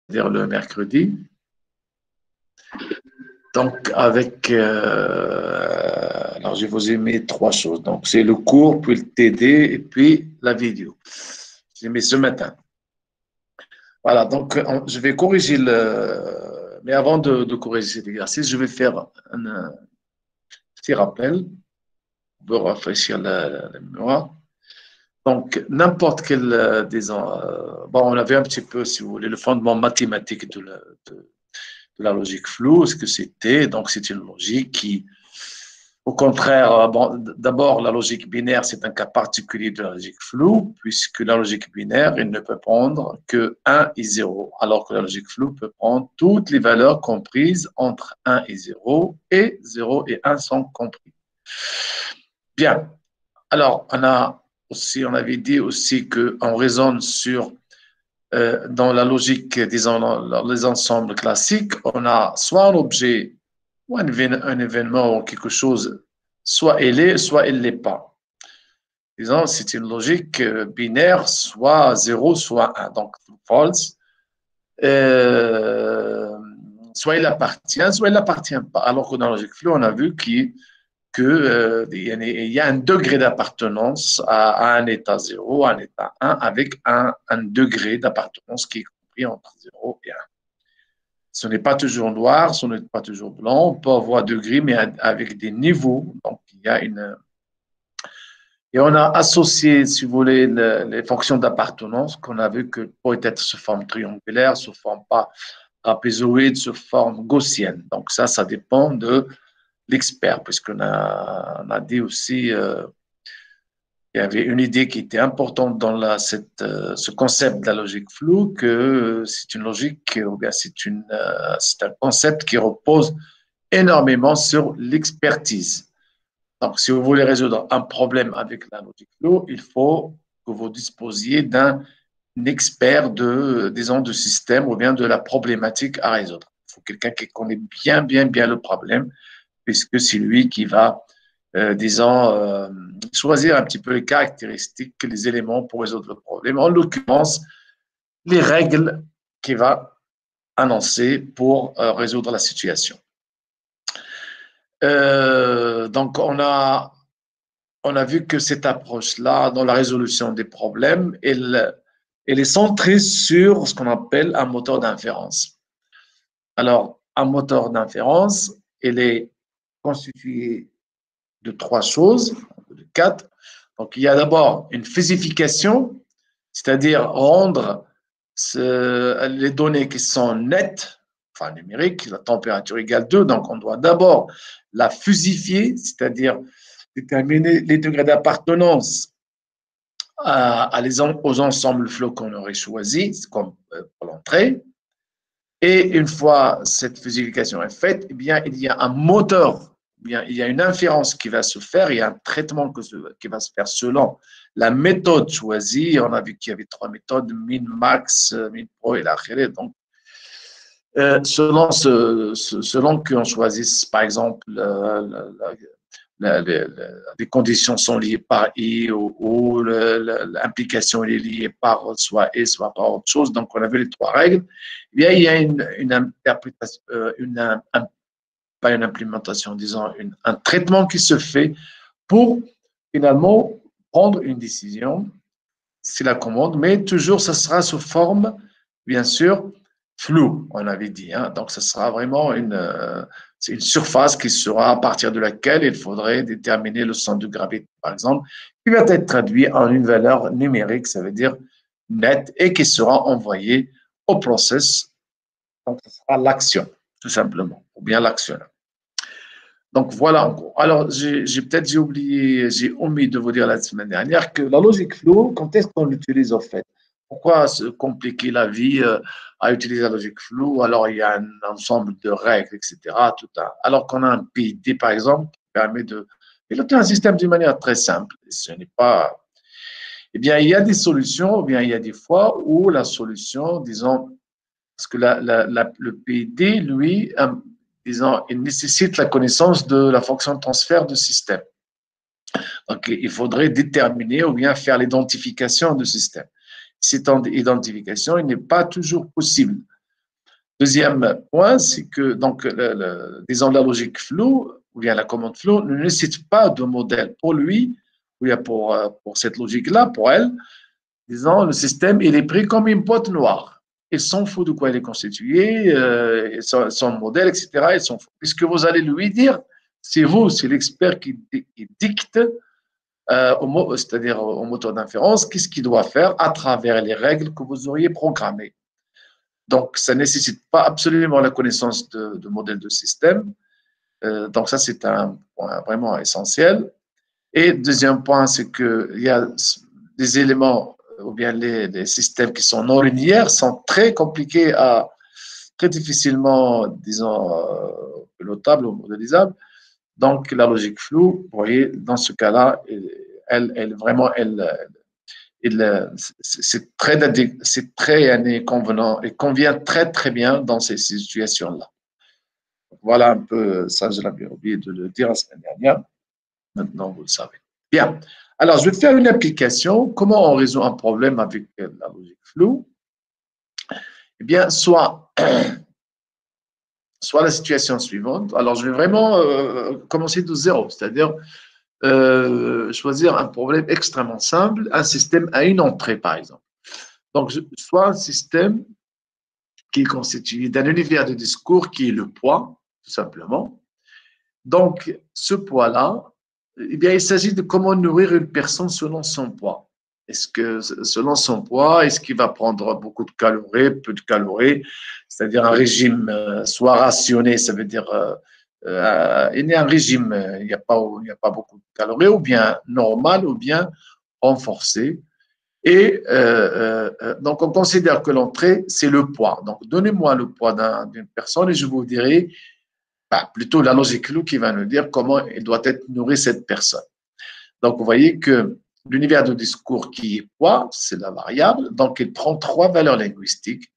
c'est-à-dire le mercredi. Donc, alors je vous ai mis trois choses. Donc, c'est le cours, puis le TD et puis la vidéo. J'ai mis ce matin. Voilà, donc je vais corriger le. Mais avant de corriger cet exercice, je vais faire un petit rappel pour rafraîchir la mémoire. Donc, n'importe quel, disons, bon, on avait un petit peu, si vous voulez, le fondement mathématique de la logique floue, ce que c'était. Donc, c'est une logique qui, au contraire, bon, d'abord, la logique binaire, c'est un cas particulier de la logique floue, puisque la logique binaire, elle ne peut prendre que 1 et 0, alors que la logique floue peut prendre toutes les valeurs comprises entre 1 et 0, et 0 et 1 sont compris. Bien. Alors, on avait dit aussi qu'on raisonne sur, dans la logique, disons, dans les ensembles classiques, on a soit un objet ou un événement ou quelque chose, soit il est, soit il ne l'est pas. Disons, c'est une logique binaire, soit 0, soit 1. Donc, false. Euh, Soit il appartient, soit il n'appartient pas. Alors que dans la logique floue, on a vu qu'il y a un degré d'appartenance à un état 0, à un état 1, avec un degré d'appartenance qui est compris entre 0 et 1. Ce n'est pas toujours noir, ce n'est pas toujours blanc. On peut avoir degrés, mais avec des niveaux. Donc, il y a une. Et on a associé, si vous voulez, les fonctions d'appartenance qu'on a vu que pourraient être sous forme triangulaire, sous forme pas trapézoïde, sous forme gaussienne. Donc, ça dépend de l'expert, puisqu'on a dit aussi, il y avait une idée qui était importante dans ce concept de la logique floue, que c'est une logique, ou bien c'est un concept qui repose énormément sur l'expertise. Donc, si vous voulez résoudre un problème avec la logique floue, il faut que vous disposiez d'un expert disons, de système ou bien de la problématique à résoudre. Il faut quelqu'un qui connaît bien le problème, puisque c'est lui qui va, disons, choisir un petit peu les caractéristiques, les éléments pour résoudre le problème. En l'occurrence, les règles qu'il va annoncer pour résoudre la situation. Donc, on a vu que cette approche-là, dans la résolution des problèmes, elle est centrée sur ce qu'on appelle un moteur d'inférence. Alors, un moteur d'inférence, il est constitué de trois choses, de quatre. Donc, il y a d'abord une physification, c'est-à-dire rendre les données qui sont nettes, enfin numériques, la température égale 2, donc on doit d'abord la fusifier, c'est-à-dire déterminer les degrés d'appartenance aux ensembles flots qu'on aurait choisis, comme pour l'entrée. Et une fois cette fusification est faite, eh bien, il y a un moteur, eh bien, il y a une inférence qui va se faire, il y a un traitement qui va se faire selon la méthode choisie. On a vu qu'il y avait trois méthodes, min, max, min pro et l'arrêt. Donc, selon qu'on choisisse, par exemple, les conditions sont liées par I ou l'implication est liée par soit et soit par autre chose. Donc, on avait les trois règles. Eh bien, il y a une interprétation, pas une implémentation, disons, un traitement qui se fait pour finalement prendre une décision, c'est la commande, mais toujours, ça sera sous forme, bien sûr, floue, on avait dit. Hein. Donc, ce sera vraiment c'est une surface qui sera à partir de laquelle il faudrait déterminer le centre de gravité, par exemple, qui va être traduit en une valeur numérique, ça veut dire nette, et qui sera envoyée au process. Donc, ce sera l'action, tout simplement, ou bien l'actionneur. Donc voilà en gros. Alors j'ai oublié, j'ai omis de vous dire la semaine dernière que la logique flow, quand est-ce qu'on l'utilise en fait? Pourquoi se compliquer la vie à utiliser la logique flow alors il y a un ensemble de règles, etc. Alors qu'on a un PID par exemple qui permet de piloter un système d'une manière très simple. Ce n'est pas. Eh bien, il y a des solutions, ou bien il y a des fois où la solution, disons, parce que le PID, lui, disons, il nécessite la connaissance de la fonction de transfert de système. Donc, il faudrait déterminer ou bien faire l'identification du système. Cette identification, il n'est pas toujours possible. Deuxième point, c'est que, donc, disons, la logique flow, ou bien la commande flow, ne nécessite pas de modèle pour lui, ou bien pour cette logique-là, pour elle. Disons, le système, il est pris comme une boîte noire. Il s'en fout de quoi il est constitué, son modèle, etc. Il s'en fout. Puisque vous allez lui dire, c'est vous, c'est l'expert qui dicte, c'est-à-dire au moteur d'inférence, qu'est-ce qu'il doit faire à travers les règles que vous auriez programmées. Donc, ça ne nécessite pas absolument la connaissance de modèle de système. Donc, ça, c'est un point vraiment essentiel. Et deuxième point, c'est qu'il y a des éléments ou bien les systèmes qui sont non linéaires sont très compliqués très difficilement, disons, pilotables ou modélisables. Donc, la logique floue, vous voyez, dans ce cas-là, c'est très convenant et convient très, très bien dans ces situations-là. Voilà un peu, ça, je l'avais oublié de le dire la semaine dernière. Maintenant, vous le savez. Bien. Alors, je vais faire une application. Comment on résout un problème avec la logique floue? Eh bien, soit la situation suivante. Alors, je vais vraiment commencer de zéro, c'est-à-dire choisir un problème extrêmement simple, un système à une entrée, par exemple. Donc, soit un système qui est constitué d'un univers de discours qui est le poids, tout simplement. Donc, ce poids-là, eh bien, il s'agit de comment nourrir une personne selon son poids. Est-ce que, selon son poids, est-ce qu'il va prendre beaucoup de calories, peu de calories, c'est-à-dire un régime soit rationné, ça veut dire il y a un régime, il n'y a pas beaucoup de calories, ou bien normal, ou bien renforcé. Et donc, on considère que l'entrée, c'est le poids. Donc, donnez-moi le poids d'une personne et je vous dirai plutôt la logique qui va nous dire comment il doit être nourri cette personne. Donc, vous voyez que l'univers de discours qui est poids, c'est la variable. Donc, il prend trois valeurs linguistiques.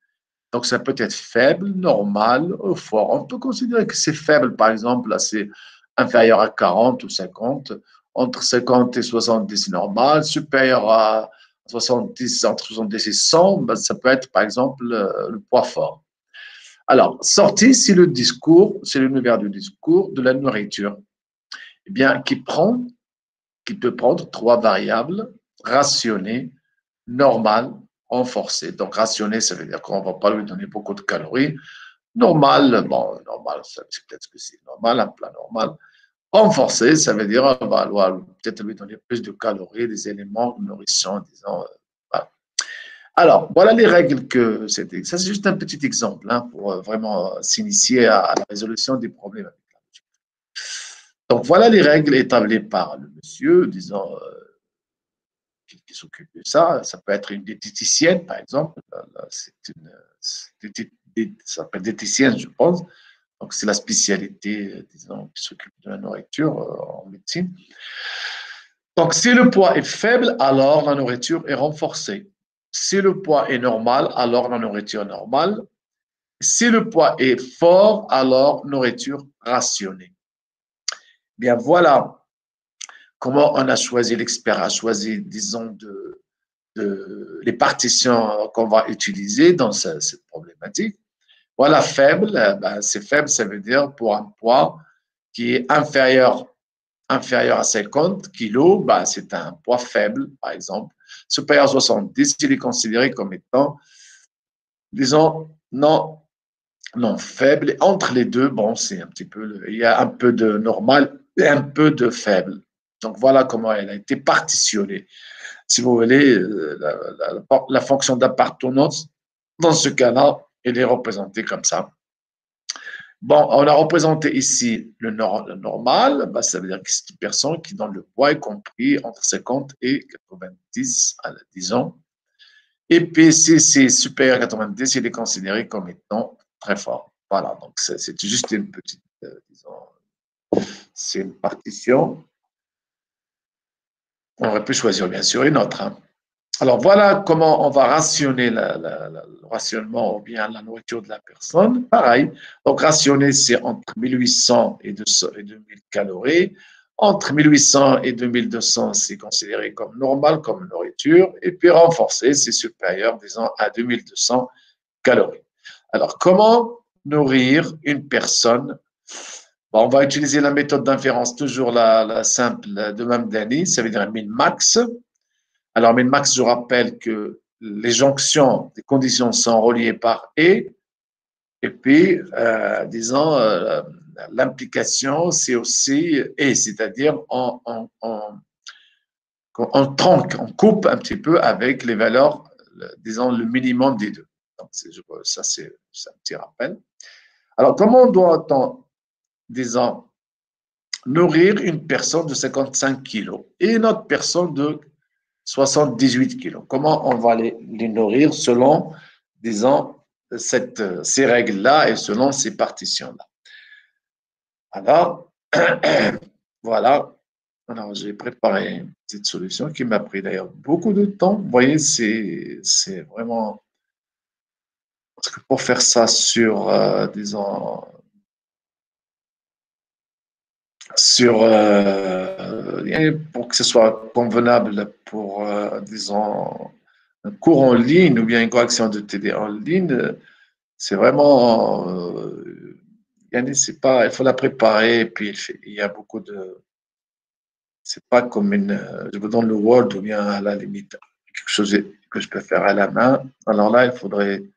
Donc, ça peut être faible, normal ou fort. On peut considérer que c'est faible, par exemple, là, c'est inférieur à 40 ou 50. Entre 50 et 70, c'est normal. Supérieur à 70, entre 70 et 100, ben, ça peut être, par exemple, le poids fort. Alors, sortie, c'est le discours, c'est l'univers du discours de la nourriture. Eh bien, qui peut prendre trois variables, rationnées, normales, renforcées. Donc, rationné, ça veut dire qu'on ne va pas lui donner beaucoup de calories. Normal, bon, normal, c'est peut-être ce que c'est normal, un plat normal. Renforcé, ça veut dire qu'on va peut-être lui donner plus de calories, des éléments nourrissants, disons. Voilà. Alors, voilà les règles que c'était. Ça, c'est juste un petit exemple hein, pour vraiment s'initier à la résolution des problèmes. Donc, voilà les règles établies par le monsieur, disons, qui s'occupe de ça. Ça peut être une diététicienne, par exemple. C'est ça s'appelle diététicienne, je pense. Donc, c'est la spécialité, disons, qui s'occupe de la nourriture en médecine. Donc, si le poids est faible, alors la nourriture est renforcée. Si le poids est normal, alors la nourriture est normale. Si le poids est fort, alors nourriture rationnée. Bien, voilà comment on a choisi, l'expert a choisi, disons, les partitions qu'on va utiliser dans cette problématique. Voilà, faible, c'est faible, ça veut dire pour un poids qui est inférieur à 50 kilos, c'est un poids faible, par exemple. Supérieur à 70, il est considéré comme étant, disons, non faible. Et entre les deux, bon, c'est un petit peu, il y a un peu de normal et un peu de faible. Donc voilà comment elle a été partitionnée. Si vous voulez, la fonction d'appartenance, dans ce cas-là, elle est représentée comme ça. Bon, on a représenté ici le normal, ça veut dire que c'est une personne qui, dans le poids, est compris entre 50 et 90, disons. Et puis, si c'est supérieur à 90, il est considéré comme étant très fort. Voilà, donc c'est juste une petite, disons, c'est une partition. On aurait pu choisir, bien sûr, une autre. Hein. Alors, voilà comment on va rationner le rationnement ou bien la nourriture de la personne. Pareil, donc rationner, c'est entre 1800 et 2000 calories. Entre 1800 et 2200, c'est considéré comme normal, comme nourriture. Et puis renforcer, c'est supérieur, disons, à 2200 calories. Alors, comment nourrir une personne? Bon, on va utiliser la méthode d'inférence, toujours la simple de Mamdani, ça veut dire min-max. Alors, min-max, je rappelle que les jonctions des conditions sont reliées par et puis, disons, l'implication, c'est aussi et, c'est-à-dire on tronque, on coupe un petit peu avec les valeurs, disons, le minimum des deux. Donc, ça, c'est un petit rappel. Alors, comment doit-on, disons, nourrir une personne de 55 kilos et une autre personne de 78 kilos? Comment on va les nourrir selon, disons, ces règles-là et selon ces partitions-là? Alors, voilà. Alors, j'ai préparé une petite solution qui m'a pris d'ailleurs beaucoup de temps. Vous voyez, c'est vraiment. Parce que pour faire ça sur, disons, pour que ce soit convenable pour, disons, un cours en ligne ou bien une correction de TD en ligne, c'est vraiment, c'est pas, il faut la préparer et puis il y a beaucoup de, c'est pas comme je vous donne le Word ou bien à la limite quelque chose que je peux faire à la main. Alors là, il faudrait, vous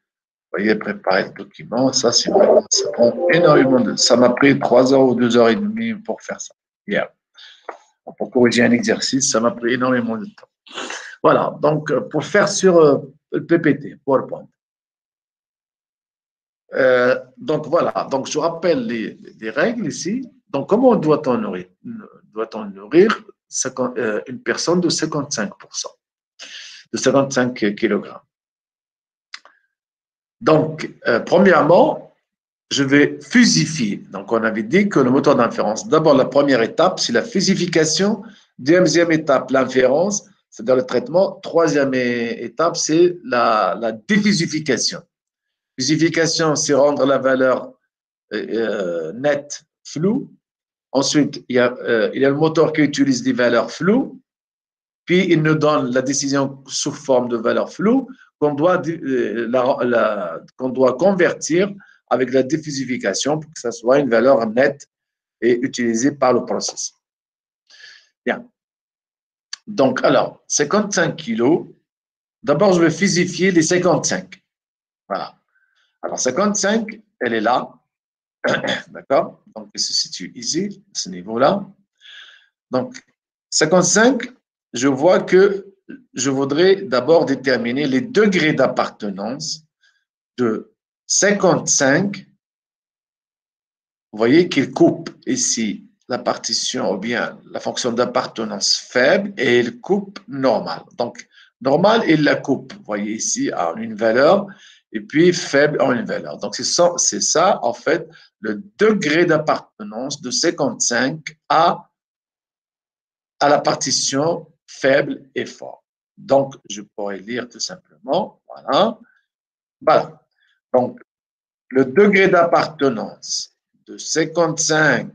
voyez, préparer le document. Ça, c'est vraiment, ça prend énormément de, ça m'a pris 3 heures ou 2 heures et demie pour faire ça. Hier. Pour corriger un exercice, ça m'a pris énormément de temps. Voilà, donc pour faire sur le PPT, PowerPoint. Donc voilà, donc je rappelle les règles ici. Donc comment doit-on nourrir, une personne de 55%, de 55 kg? Donc, premièrement, je vais fusifier. Donc, on avait dit que le moteur d'inférence, d'abord, la première étape, c'est la fusification. Deuxième étape, l'inférence, c'est-à-dire le traitement. Troisième étape, c'est la défusification. Fusification, c'est rendre la valeur nette floue. Ensuite, il y a le moteur qui utilise des valeurs floues, puis il nous donne la décision sous forme de valeur floue qu'on doit convertir avec la diffusification pour que ça soit une valeur nette et utilisée par le processus. Bien. Donc, alors, 55 kilos. D'abord, je vais fusifier les 55. Voilà. Alors, 55, elle est là. D'accord? Donc, elle se situe ici, à ce niveau-là. Donc, 55, je vois que je voudrais d'abord déterminer les degrés d'appartenance de 55. Vous voyez qu'il coupe ici la partition ou bien la fonction d'appartenance faible et il coupe normal. Donc, normal, il la coupe, vous voyez ici, en une valeur et puis faible en une valeur. Donc, c'est ça, en fait, le degré d'appartenance de 55 à la partition faible et fort. Donc, je pourrais lire tout simplement, voilà. Voilà. Donc, le degré d'appartenance de 55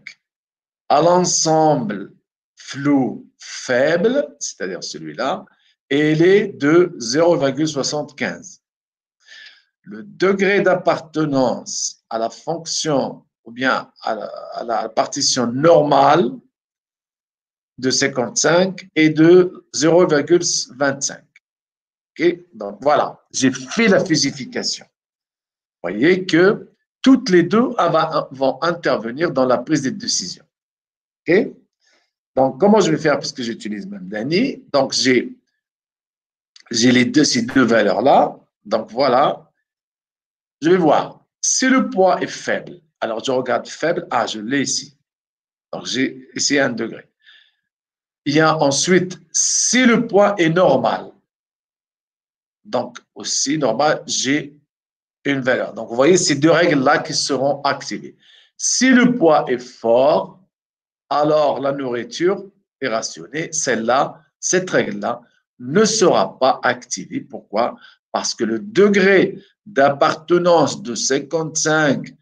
à l'ensemble flou faible, c'est-à-dire celui-là, et il est de 0,75. Le degré d'appartenance à la fonction ou bien à la partition normale de 55 est de 0,25. Okay? Donc voilà, j'ai fait la fusification. Vous voyez que toutes les deux vont intervenir dans la prise de décision. Okay? Donc, comment je vais faire puisque j'utilise Mamdani? Donc, j'ai ces deux valeurs-là. Donc, voilà. Je vais voir. Si le poids est faible, alors je regarde faible. Ah, je l'ai ici. Donc, j'ai ici 1 degré. Il y a ensuite, si le poids est normal, donc aussi normal, j'ai une valeur. Donc, vous voyez ces deux règles-là qui seront activées. Si le poids est fort, alors la nourriture est rationnée. Celle-là, cette règle-là, ne sera pas activée. Pourquoi? Parce que le degré d'appartenance de 55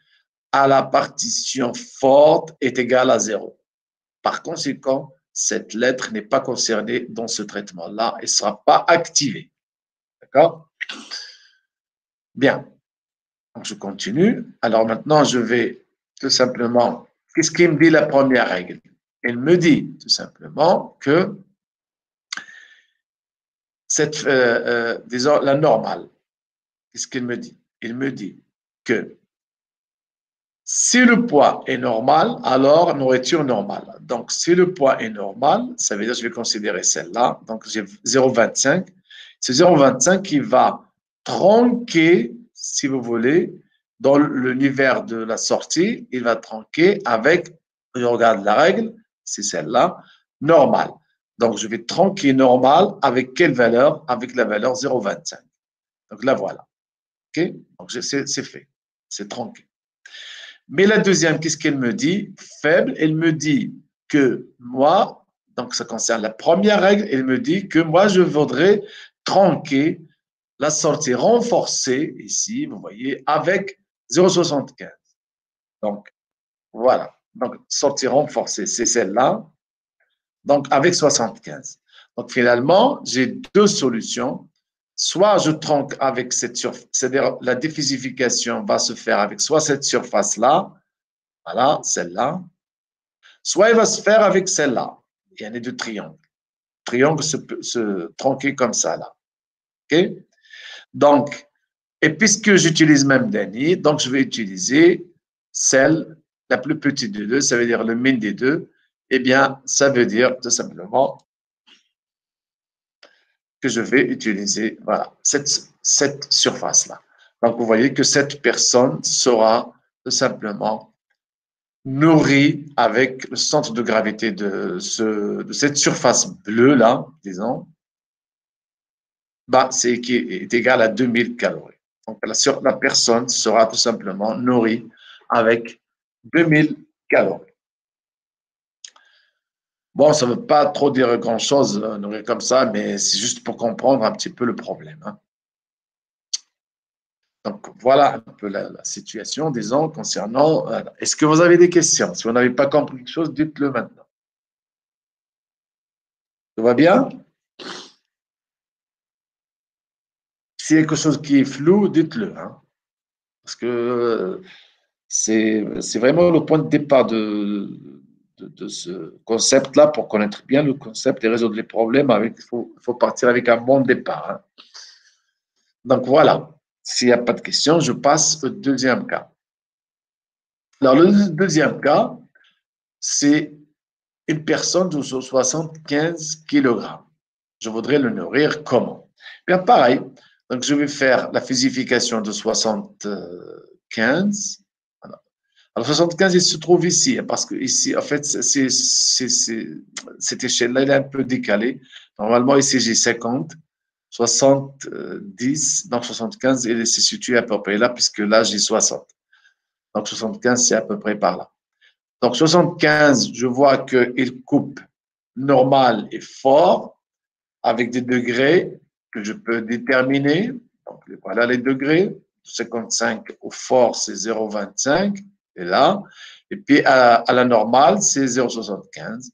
à la partition forte est égal à 0. Par conséquent, cette lettre n'est pas concernée dans ce traitement-là et ne sera pas activée. D'accord? Bien. Donc, je continue. Alors maintenant, je vais tout simplement, qu'est-ce qu'il me dit la première règle? Elle me dit tout simplement que disons, la normale, qu'est-ce qu'il me dit? Il me dit que si le poids est normal, alors nourriture normale. Donc, si le poids est normal, ça veut dire que je vais considérer celle-là. Donc, j'ai 0,25. C'est 0,25 qui va tronquer, si vous voulez, dans l'univers de la sortie, il va tronquer avec, je regarde la règle, c'est celle-là, normale. Donc, je vais tronquer normal avec quelle valeur? Avec la valeur 0,25. Donc, là, voilà. OK? Donc, c'est fait. C'est tronqué. Mais la deuxième, qu'est-ce qu'elle me dit? Faible, elle me dit que moi, donc ça concerne la première règle, elle me dit que moi, je voudrais tronquer la sortie renforcée, ici, vous voyez, avec 0,75. Donc, voilà. Donc, sortie renforcée, c'est celle-là. Donc, avec 75. Donc, finalement, j'ai deux solutions. Soit je tronque avec cette surface, c'est-à-dire la défisification va se faire avec soit cette surface-là, voilà, celle-là. Soit il va se faire avec celle-là. Il y en a deux triangles. Triangle se tronquer comme ça, là. OK? Donc, et puisque j'utilise même Dany, donc je vais utiliser celle la plus petite des deux, ça veut dire le min des deux. Eh bien, ça veut dire tout simplement que je vais utiliser voilà, cette surface-là. Donc, vous voyez que cette personne sera tout simplement nourri avec le centre de gravité de cette surface bleue-là, disons, bah, est égal à 2000 calories. Donc, la personne sera tout simplement nourrie avec 2000 calories. Bon, ça ne veut pas trop dire grand-chose, nourrir comme ça, mais c'est juste pour comprendre un petit peu le problème. Hein. Donc, voilà un peu la situation, disons, concernant. Est-ce que vous avez des questions? Si vous n'avez pas compris quelque chose, dites-le maintenant. Tout va bien? S'il y a quelque chose qui est flou, dites-le. Hein, parce que c'est vraiment le point de départ de ce concept-là pour connaître bien le concept et résoudre les problèmes. Il faut partir avec un bon départ. Hein. Donc voilà. S'il n'y a pas de questions, je passe au deuxième cas. Alors, le deuxième cas, c'est une personne de 75 kilogrammes. Je voudrais le nourrir comment? Bien, pareil. Donc, je vais faire la physification de 75. Alors, 75, il se trouve ici, parce que ici, en fait, cette échelle-là, elle est un peu décalée. Normalement, ici, j'ai 50, 70, donc 75, il se situe à peu près là, puisque là, j'ai 60. Donc, 75, c'est à peu près par là. Donc, 75, je vois qu'il coupe normal et fort avec des degrés que je peux déterminer. Donc, voilà les degrés. 55 au fort, c'est 0,25. Et là. Et puis, à la normale, c'est 0,75.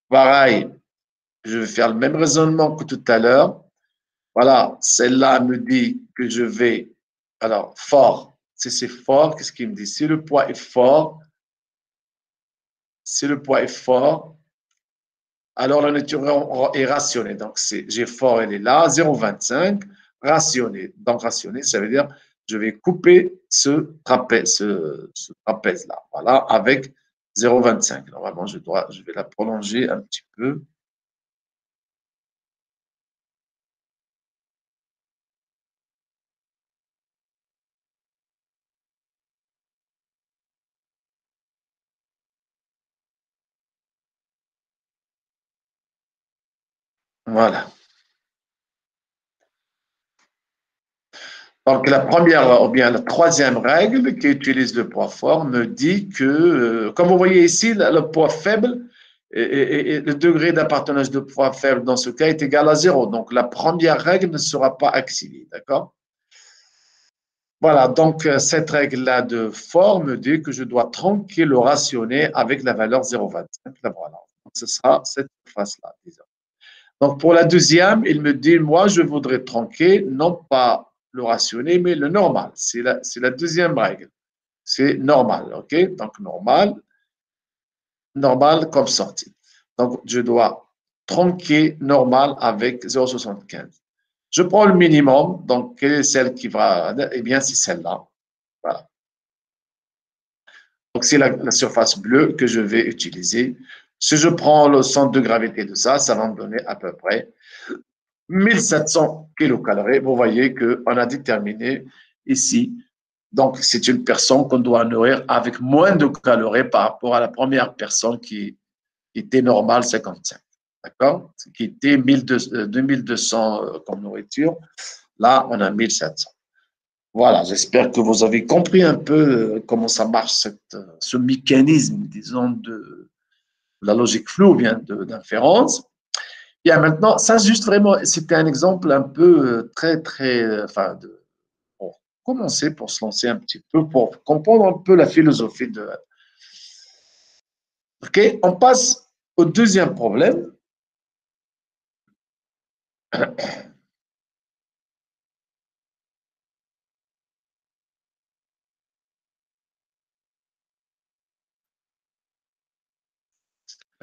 Pareil, je vais faire le même raisonnement que tout à l'heure. Voilà, celle-là me dit que je vais. Alors, fort. Si c'est fort, qu'est-ce qu'il me dit? Si le poids est fort, alors la nature est rationnée. Donc, j'ai fort, elle est là, 0,25, rationné. Donc, rationné, ça veut dire je vais couper ce trapèze-là, voilà, avec 0,25. Normalement, je vais la prolonger un petit peu. Voilà. Donc, la première, ou bien la troisième règle qui utilise le poids fort me dit que, comme vous voyez ici, le poids faible et le degré d'appartenance de poids faible dans ce cas est égal à 0. Donc, la première règle ne sera pas activée. D'accord? Voilà. Donc, cette règle-là de fort me dit que je dois tronquer le rationné avec la valeur 0,25. Là, voilà. Donc, ce sera cette face-là, disons. Donc, pour la deuxième, il me dit, moi, je voudrais tronquer, non pas le rationné, mais le normal. C'est la deuxième règle. C'est normal, ok? Donc, normal comme sortie. Donc, je dois tronquer normal avec 0,75. Je prends le minimum, donc quelle est celle qui va, eh bien, c'est celle-là. Voilà. Donc, c'est la surface bleue que je vais utiliser. Si je prends le centre de gravité de ça, ça va me donner à peu près 1700 kilocalories. Vous voyez qu'on a déterminé ici. Donc, c'est une personne qu'on doit nourrir avec moins de calories par rapport à la première personne qui était normale, 55. D'accord? Qui était 2200 comme nourriture. Là, on a 1700. Voilà, j'espère que vous avez compris un peu comment ça marche, ce mécanisme, disons, de la logique floue, bien d'inférence. Bien, maintenant, ça, juste vraiment, c'était un exemple un peu très, très, enfin, pour commencer, pour se lancer un petit peu, pour comprendre un peu la philosophie de. OK, on passe au deuxième problème.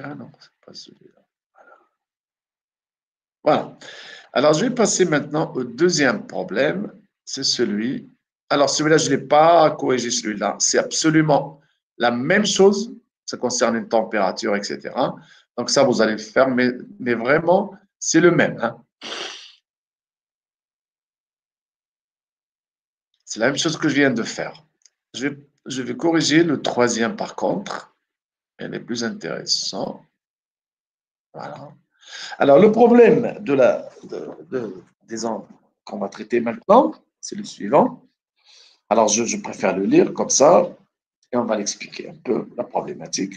Ah non, c'est pas celui-là. Voilà. Alors, je vais passer maintenant au deuxième problème. C'est celui. Alors, celui-là, je ne l'ai pas corrigé, celui-là. C'est absolument la même chose. Ça concerne une température, etc. Donc, ça, vous allez le faire, mais vraiment, c'est le même. Hein. C'est la même chose que je viens de faire. Je vais corriger le troisième, par contre. Elle est plus intéressant. Voilà. Alors, le problème disons, qu'on va traiter maintenant, c'est le suivant. Alors, je préfère le lire comme ça et on va l'expliquer un peu, la problématique.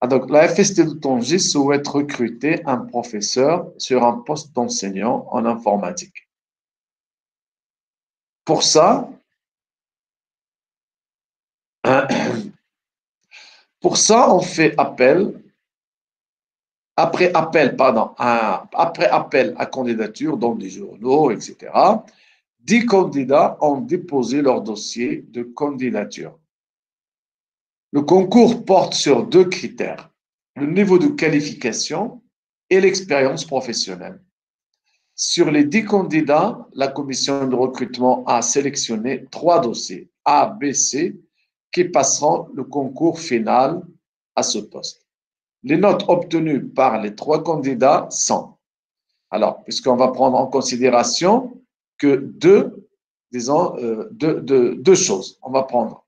Ah, donc, la FST de Tanger souhaite recruter un professeur sur un poste d'enseignant en informatique. Pour ça, on fait appel, après appel à candidature dans des journaux, etc. 10 candidats ont déposé leur dossier de candidature. Le concours porte sur deux critères, le niveau de qualification et l'expérience professionnelle. Sur les 10 candidats, la commission de recrutement a sélectionné 3 dossiers, A, B, C, qui passeront le concours final à ce poste. Les notes obtenues par les 3 candidats sont, alors, puisqu'on va prendre en considération que deux choses. On va prendre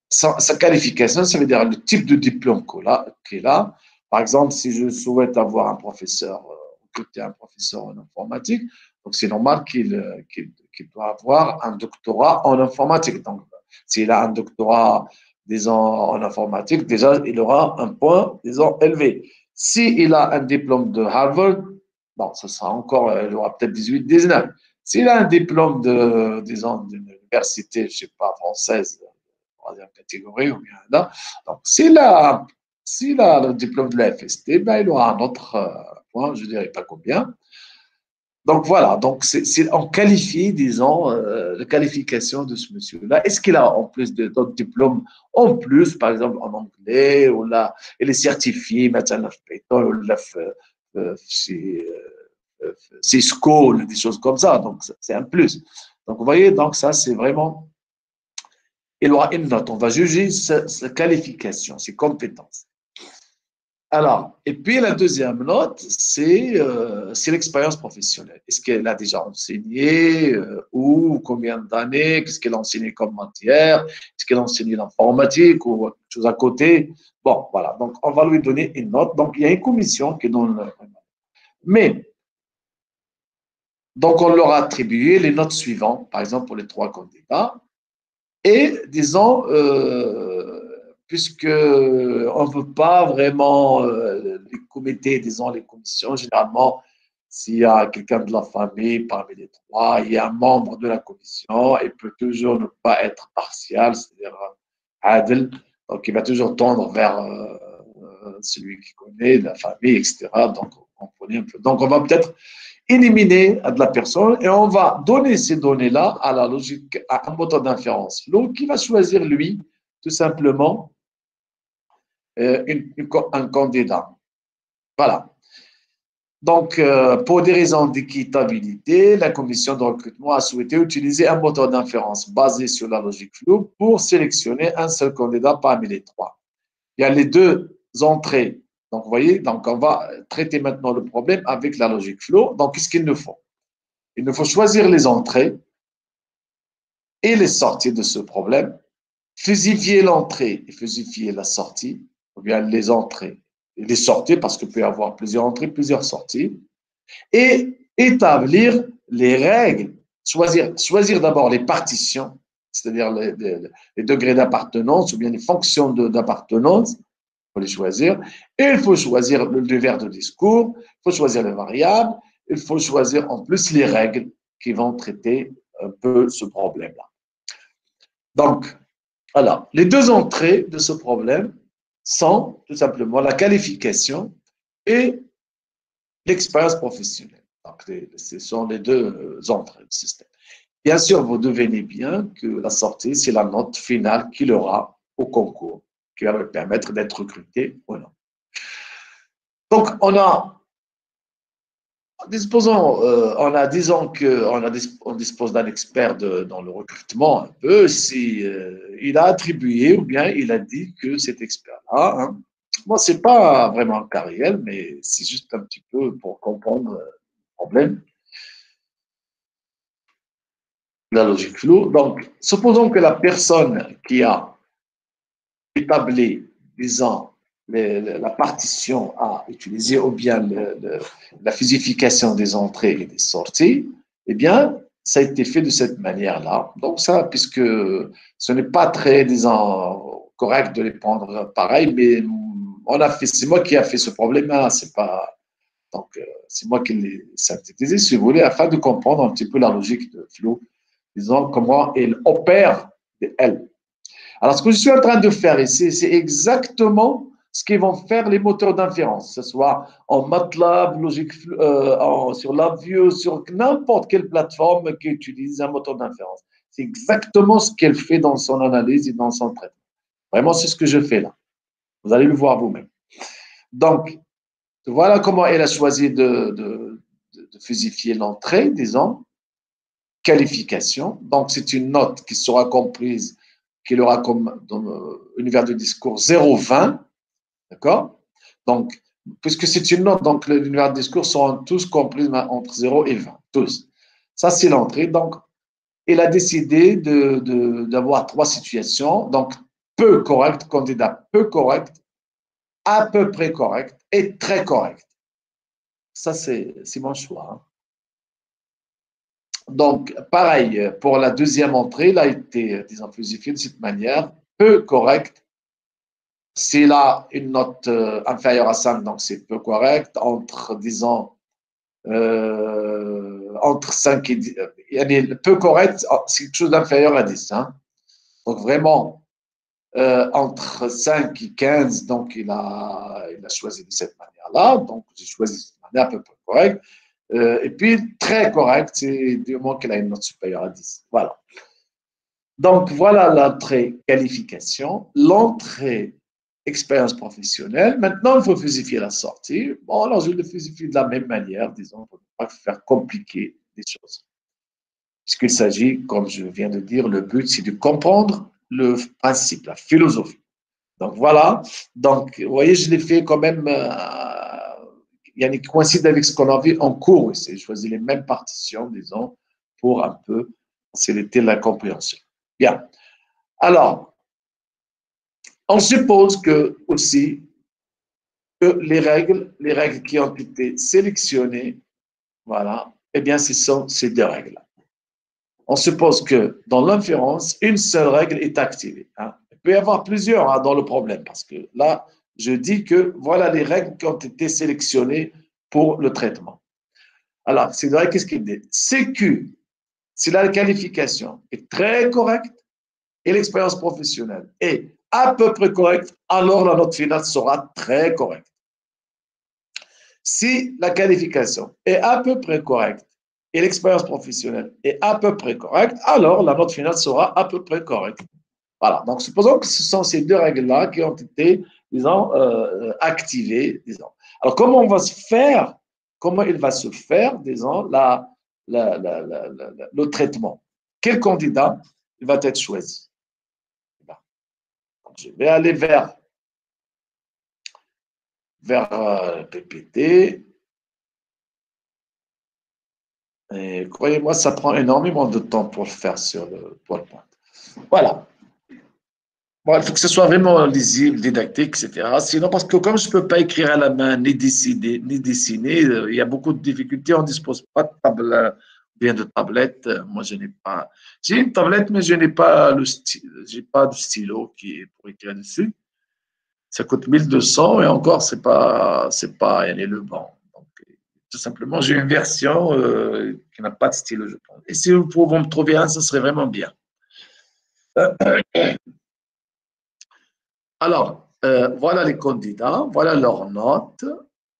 sa qualification, ça veut dire le type de diplôme qu'il a. Par exemple, si je souhaite avoir un professeur, recruter un professeur en informatique, donc c'est normal qu'il doit avoir un doctorat en informatique. Donc, s'il a un doctorat, disons, en informatique, déjà, il aura un point, disons, élevé. S'il a un diplôme de Harvard, bon, ce sera encore, il aura peut-être 18, 19. S'il a un diplôme disons, d'une université, je ne sais pas, française, troisième catégorie ou bien là. Donc, s'il a le diplôme de la FST, ben, il aura un autre point, je ne dirais pas combien. Donc voilà, donc on qualifie, disons, la qualification de ce monsieur-là. Est-ce qu'il a en plus d'autres diplômes, en plus, par exemple en anglais, ou là, il est certifié, maintenant, ou là, Cisco, des choses comme ça. Donc c'est un plus. Donc vous voyez, donc ça c'est vraiment il aura une note. On va juger sa qualification, ses compétences. Alors, et puis la deuxième note, c'est l'expérience professionnelle. Est-ce qu'elle a déjà enseigné ou combien d'années? Qu'est-ce qu'elle a enseigné comme matière? Est-ce qu'elle a enseigné l'informatique ou quelque chose à côté? Bon, voilà. Donc, on va lui donner une note. Donc, il y a une commission qui donne une note. Mais, donc, on leur a attribué les notes suivantes, par exemple pour les 3 candidats. Et disons, puisque on ne veut pas vraiment les comités, disons les commissions, généralement, s'il y a quelqu'un de la famille parmi les 3, il y a un membre de la commission, il peut toujours ne pas être partial, c'est-à-dire adl, donc il va toujours tendre vers celui qui connaît la famille, etc. Donc, on va peut-être éliminer de la personne et on va donner ces données-là à la logique, à un moteur d'inférence flow qui va choisir, lui, tout simplement, un candidat. Voilà. Donc, pour des raisons d'équitabilité, la commission de recrutement a souhaité utiliser un moteur d'inférence basé sur la logique flow pour sélectionner un seul candidat parmi les trois. Il y a les deux entrées. Donc, vous voyez, donc on va traiter maintenant le problème avec la logique flow. Donc, qu'est-ce qu'il nous faut? Il nous faut choisir les entrées et les sorties de ce problème, fusifier l'entrée et fusifier la sortie, ou bien les entrées et les sorties, parce qu'il peut y avoir plusieurs entrées, plusieurs sorties, et établir les règles, choisir d'abord les partitions, c'est-à-dire les degrés d'appartenance ou bien les fonctions d'appartenance, il faut les choisir, et il faut choisir le vers de discours, il faut choisir les variables, il faut choisir en plus les règles qui vont traiter un peu ce problème-là. Donc, alors, les deux entrées de ce problème sont tout simplement la qualification et l'expérience professionnelle. Donc, ce sont les deux entrées du système. Bien sûr, vous devinez bien que la sortie, c'est la note finale qu'il aura au concours, qui va lui permettre d'être recruté ou non. Donc, disons qu'on dispose d'un expert dans le recrutement un peu, si il a attribué ou bien il a dit que cet expert-là, hein, moi, c'est pas vraiment un cas réel, mais c'est juste un petit peu pour comprendre le problème, la logique flow. Donc, supposons que la personne qui a établi, disons, la partition à utiliser ou bien la fusification des entrées et des sorties, eh bien, ça a été fait de cette manière-là. Donc ça, puisque ce n'est pas très, disons, correct de les prendre pareil, mais c'est moi qui a fait ce problème-là, c'est pas, donc c'est moi qui l'ai synthétisé, si vous voulez, afin de comprendre un petit peu la logique de flow, disons, comment elle opère, elle. Alors, ce que je suis en train de faire ici, c'est exactement ce qu'ils vont faire les moteurs d'inférence, que ce soit en MATLAB, sur LabVIEW, sur n'importe quelle plateforme qui utilise un moteur d'inférence. C'est exactement ce qu'elle fait dans son analyse et dans son traitement. Vraiment, c'est ce que je fais là. Vous allez le voir vous-même. Donc, voilà comment elle a choisi de fusifier l'entrée, disons, qualification. Donc, c'est une note qui sera comprise, qu'il aura comme univers de discours 0,20, d'accord? Donc, puisque c'est une note, donc l'univers de discours seront tous compris entre 0 et 20, tous. Ça, c'est l'entrée. Donc, il a décidé d'avoir trois situations. Donc, peu correct, candidat peu correct, à peu près correct et très correct. Ça, c'est mon choix. Hein. Donc, pareil, pour la deuxième entrée, il a été, disons, fusifié de cette manière, peu correct. S'il a une note inférieure à 5, donc c'est peu correct. Entre, disons, entre 5 et 10, peu correct, c'est quelque chose d'inférieur à 10. Hein. Donc, vraiment, entre 5 et 15, donc il a choisi de cette manière-là. Donc, j'ai choisi de cette manière à peu près correcte. Et puis, très correct, c'est du moment qu'elle a une note supérieure à 10. Voilà. Donc, voilà l'entrée qualification, l'entrée expérience professionnelle. Maintenant, il faut fusifier la sortie. Bon, alors, je le fusifie de la même manière, disons, pour ne pas faire compliquer les choses. Puisqu'il s'agit, comme je viens de dire, le but, c'est de comprendre le principe, la philosophie. Donc, voilà. Donc, vous voyez, je l'ai fait quand même. Il y a qui coïncide avec ce qu'on a vu en cours. J'ai choisi les mêmes partitions, disons, pour un peu faciliter la compréhension. Bien. Alors, on suppose que aussi que les règles qui ont été sélectionnées, voilà, eh bien, ce sont ces deux règles. On suppose que dans l'inférence, une seule règle est activée. Hein. Il peut y avoir plusieurs hein, dans le problème, parce que là, je dis que voilà les règles qui ont été sélectionnées pour le traitement. Alors, c'est vrai, qu'est-ce qu'il dit? CQ, si la qualification est très correcte et l'expérience professionnelle est à peu près correcte, alors la note finale sera très correcte. Si la qualification est à peu près correcte et l'expérience professionnelle est à peu près correcte, alors la note finale sera à peu près correcte. Voilà. Donc, supposons que ce sont ces deux règles-là qui ont été, disons, activées, disons. Alors, comment il va se faire, disons, le traitement? Quel candidat il va être choisi? Donc, je vais aller vers PPT. Et croyez-moi, ça prend énormément de temps pour le faire sur le PowerPoint. Voilà. Bon, il faut que ce soit vraiment lisible, didactique, etc. Sinon, parce que comme je ne peux pas écrire à la main, ni dessiner, il y a beaucoup de difficultés. On ne dispose pas de table, bien de tablette. Moi, je n'ai pas. J'ai une tablette, mais je n'ai pas j'ai pas de stylo qui est pour écrire dessus. Ça coûte 1200 et encore, c'est pas, elle est le banc. Donc, tout simplement, j'ai une version qui n'a pas de stylo, je pense. Et si vous pouvez me trouver un, ce serait vraiment bien. Alors, voilà les candidats, voilà leurs notes,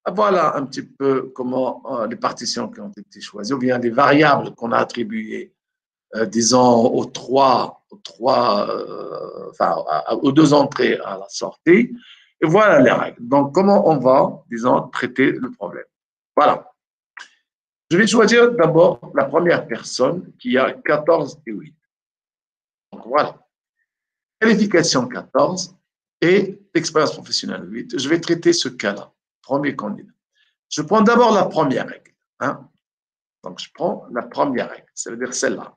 voilà un petit peu comment les partitions qui ont été choisies, ou bien les variables qu'on a attribuées, disons, enfin, aux deux entrées à la sortie. Et voilà les règles. Donc, comment on va, disons, traiter le problème? Voilà. Je vais choisir d'abord la première personne qui a 14 et 8. Donc, voilà. Qualification 14 et expérience professionnelle 8. Je vais traiter ce cas-là. Premier candidat. Je prends d'abord la première règle. Hein? Donc, je prends la première règle. Ça veut dire celle-là.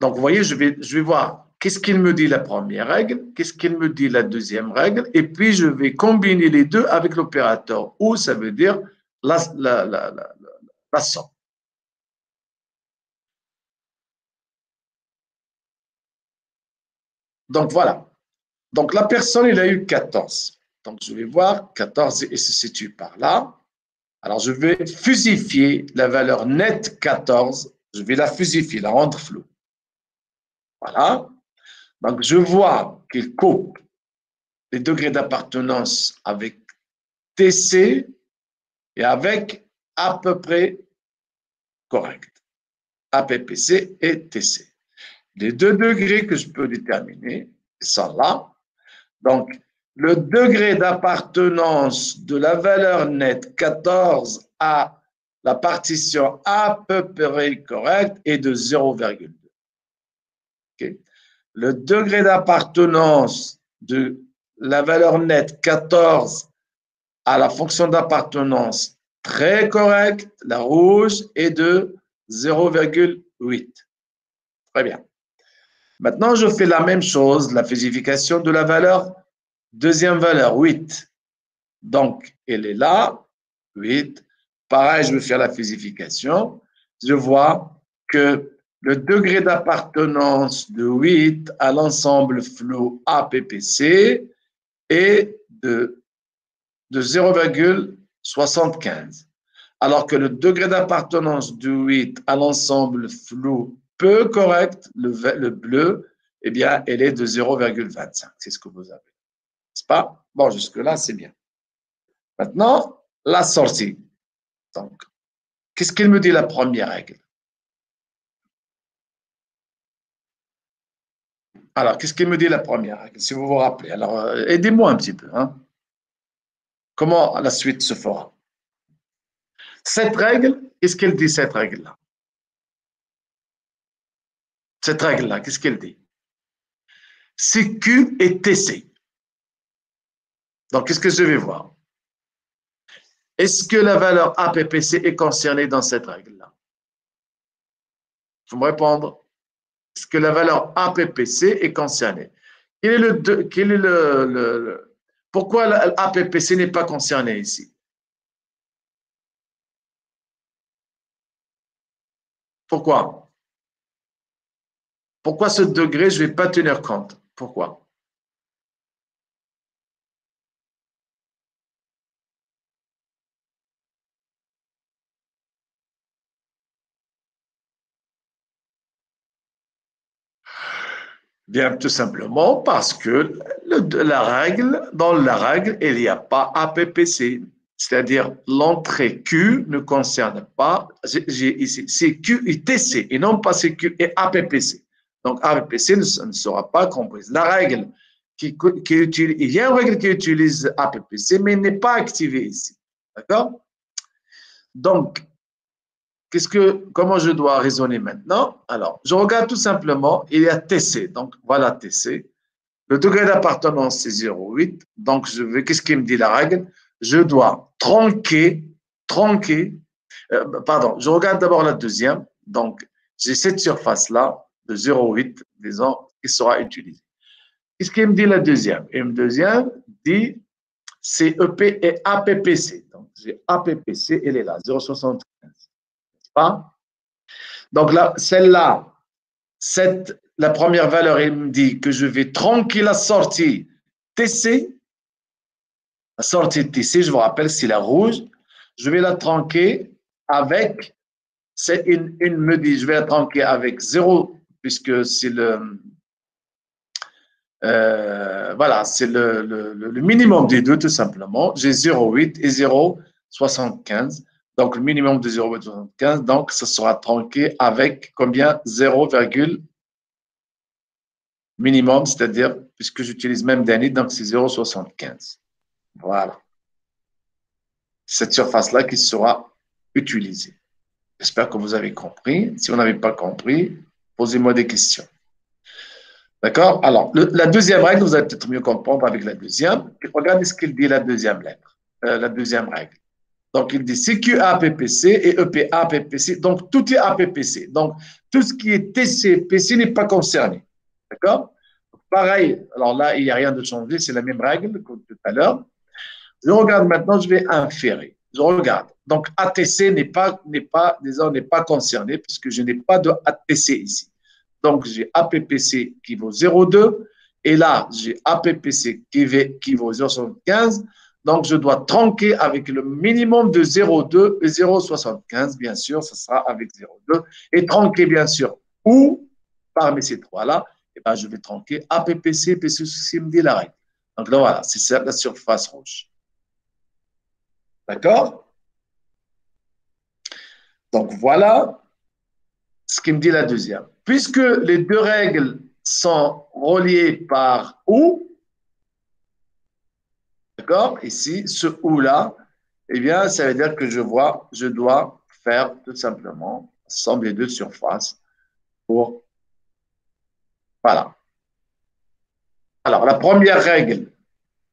Donc, vous voyez, je vais voir qu'est-ce qu'il me dit la première règle, qu'est-ce qu'il me dit la deuxième règle, et puis je vais combiner les deux avec l'opérateur, ou ça veut dire la somme. Donc, voilà. Donc, la personne, il a eu 14. Donc, je vais voir 14 et se situe par là. Alors, je vais fusifier la valeur nette 14. Je vais la fusifier, la rendre floue. Voilà. Donc, je vois qu'il coupe les degrés d'appartenance avec TC et avec à peu près correct. APPC et TC. Les deux degrés que je peux déterminer sont là. Donc, le degré d'appartenance de la valeur nette 14 à la partition à peu près correcte est de 0,2. Okay. Le degré d'appartenance de la valeur nette 14 à la fonction d'appartenance très correcte, la rouge, est de 0,8. Très bien. Maintenant, je fais la même chose, la fusification de la valeur, deuxième valeur, 8. Donc, elle est là, 8. Pareil, je vais faire la fusification. Je vois que le degré d'appartenance de 8 à l'ensemble flou APPC est de 0,75. Alors que le degré d'appartenance de 8 à l'ensemble flou peu correct, le bleu, eh bien, elle est de 0,25. C'est ce que vous avez. N'est-ce pas? Bon, jusque-là, c'est bien. Maintenant, la sortie. Donc, qu'est-ce qu'il me dit la première règle? Alors, qu'est-ce qu'il me dit la première règle, si vous vous rappelez? Alors, aidez-moi un petit peu. Hein? Comment la suite se fera? Cette règle, qu'est-ce qu'elle dit, cette règle-là? Cette règle-là, qu'est-ce qu'elle dit? CQ et TC. Donc, qu'est-ce que je vais voir? Est-ce que la valeur APPC est concernée dans cette règle-là? Il faut me répondre. Est-ce que la valeur APPC est concernée? Pourquoi l'APPC n'est pas concerné ici? Pourquoi? Pourquoi ce degré, je ne vais pas tenir compte? Pourquoi? Bien, tout simplement parce que dans la règle, il n'y a pas APPC. c'est-à-dire l'entrée Q ne concerne pas, ici, c'est Q et TC, et non pas CQ et APPC. Donc, APPC ne sera pas comprise. La règle qui utilise, il y a une règle qui utilise APPC, mais elle n'est pas activée ici. D'accord? Donc, comment je dois raisonner maintenant? Alors, je regarde tout simplement, il y a TC, donc voilà TC. Le degré d'appartenance, c'est 0,8. Donc, qu'est-ce qu'il me dit la règle? Je dois tronquer, pardon, je regarde d'abord la deuxième. Donc, j'ai cette surface-là de 0,8, disons, qui sera utilisée. Qu'est-ce qu'il me dit la deuxième? Et le deuxième dit CEP et APPC. Donc, j'ai APPC, elle est là, 0,75. Pas? Donc, là, celle-là, la première valeur, elle me dit que je vais tronquer la sortie TC. La sortie TC, je vous rappelle, c'est la rouge. Je vais la tronquer avec, une me dit, je vais la tronquer avec 0, puisque c'est voilà, c'est le minimum des deux, tout simplement. J'ai 0,8 et 0,75. Donc, le minimum de 0,75. Donc, ça sera tronqué avec combien? 0, minimum, c'est-à-dire, puisque j'utilise même dernier, donc c'est 0,75. Voilà. Cette surface-là qui sera utilisée. J'espère que vous avez compris. Si vous n'avez pas compris, posez-moi des questions. D'accord? Alors, la deuxième règle, vous allez peut-être mieux comprendre avec la deuxième. Regardez ce qu'il dit la deuxième lettre, la deuxième règle. Donc, il dit CQAPPC et EPAPPC. Donc, tout est APPC. Donc, tout ce qui est TCPC n'est pas concerné. D'accord? Pareil, alors là, il n'y a rien de changé, c'est la même règle que tout à l'heure. Je regarde maintenant, je vais inférer. Je regarde. Donc, ATC n'est pas concerné puisque je n'ai pas de ATC ici. Donc, j'ai APPC qui vaut 0,2 et là, j'ai APPC qui vaut 0,75. Donc, je dois tronquer avec le minimum de 0,2 et 0,75. Bien sûr, ça sera avec 0,2. Et tronquer, bien sûr, où parmi ces trois-là, eh ben, je vais tronquer APPC, parce que ceci me dit la règle. Donc là, voilà, c'est ça la surface rouge. D'accord? Donc voilà ce qui me dit la deuxième. Puisque les deux règles sont reliées par ou, d'accord? Ici, ce ou-là, eh bien, ça veut dire que je dois faire tout simplement somme des deux surfaces pour, voilà. Alors, la première règle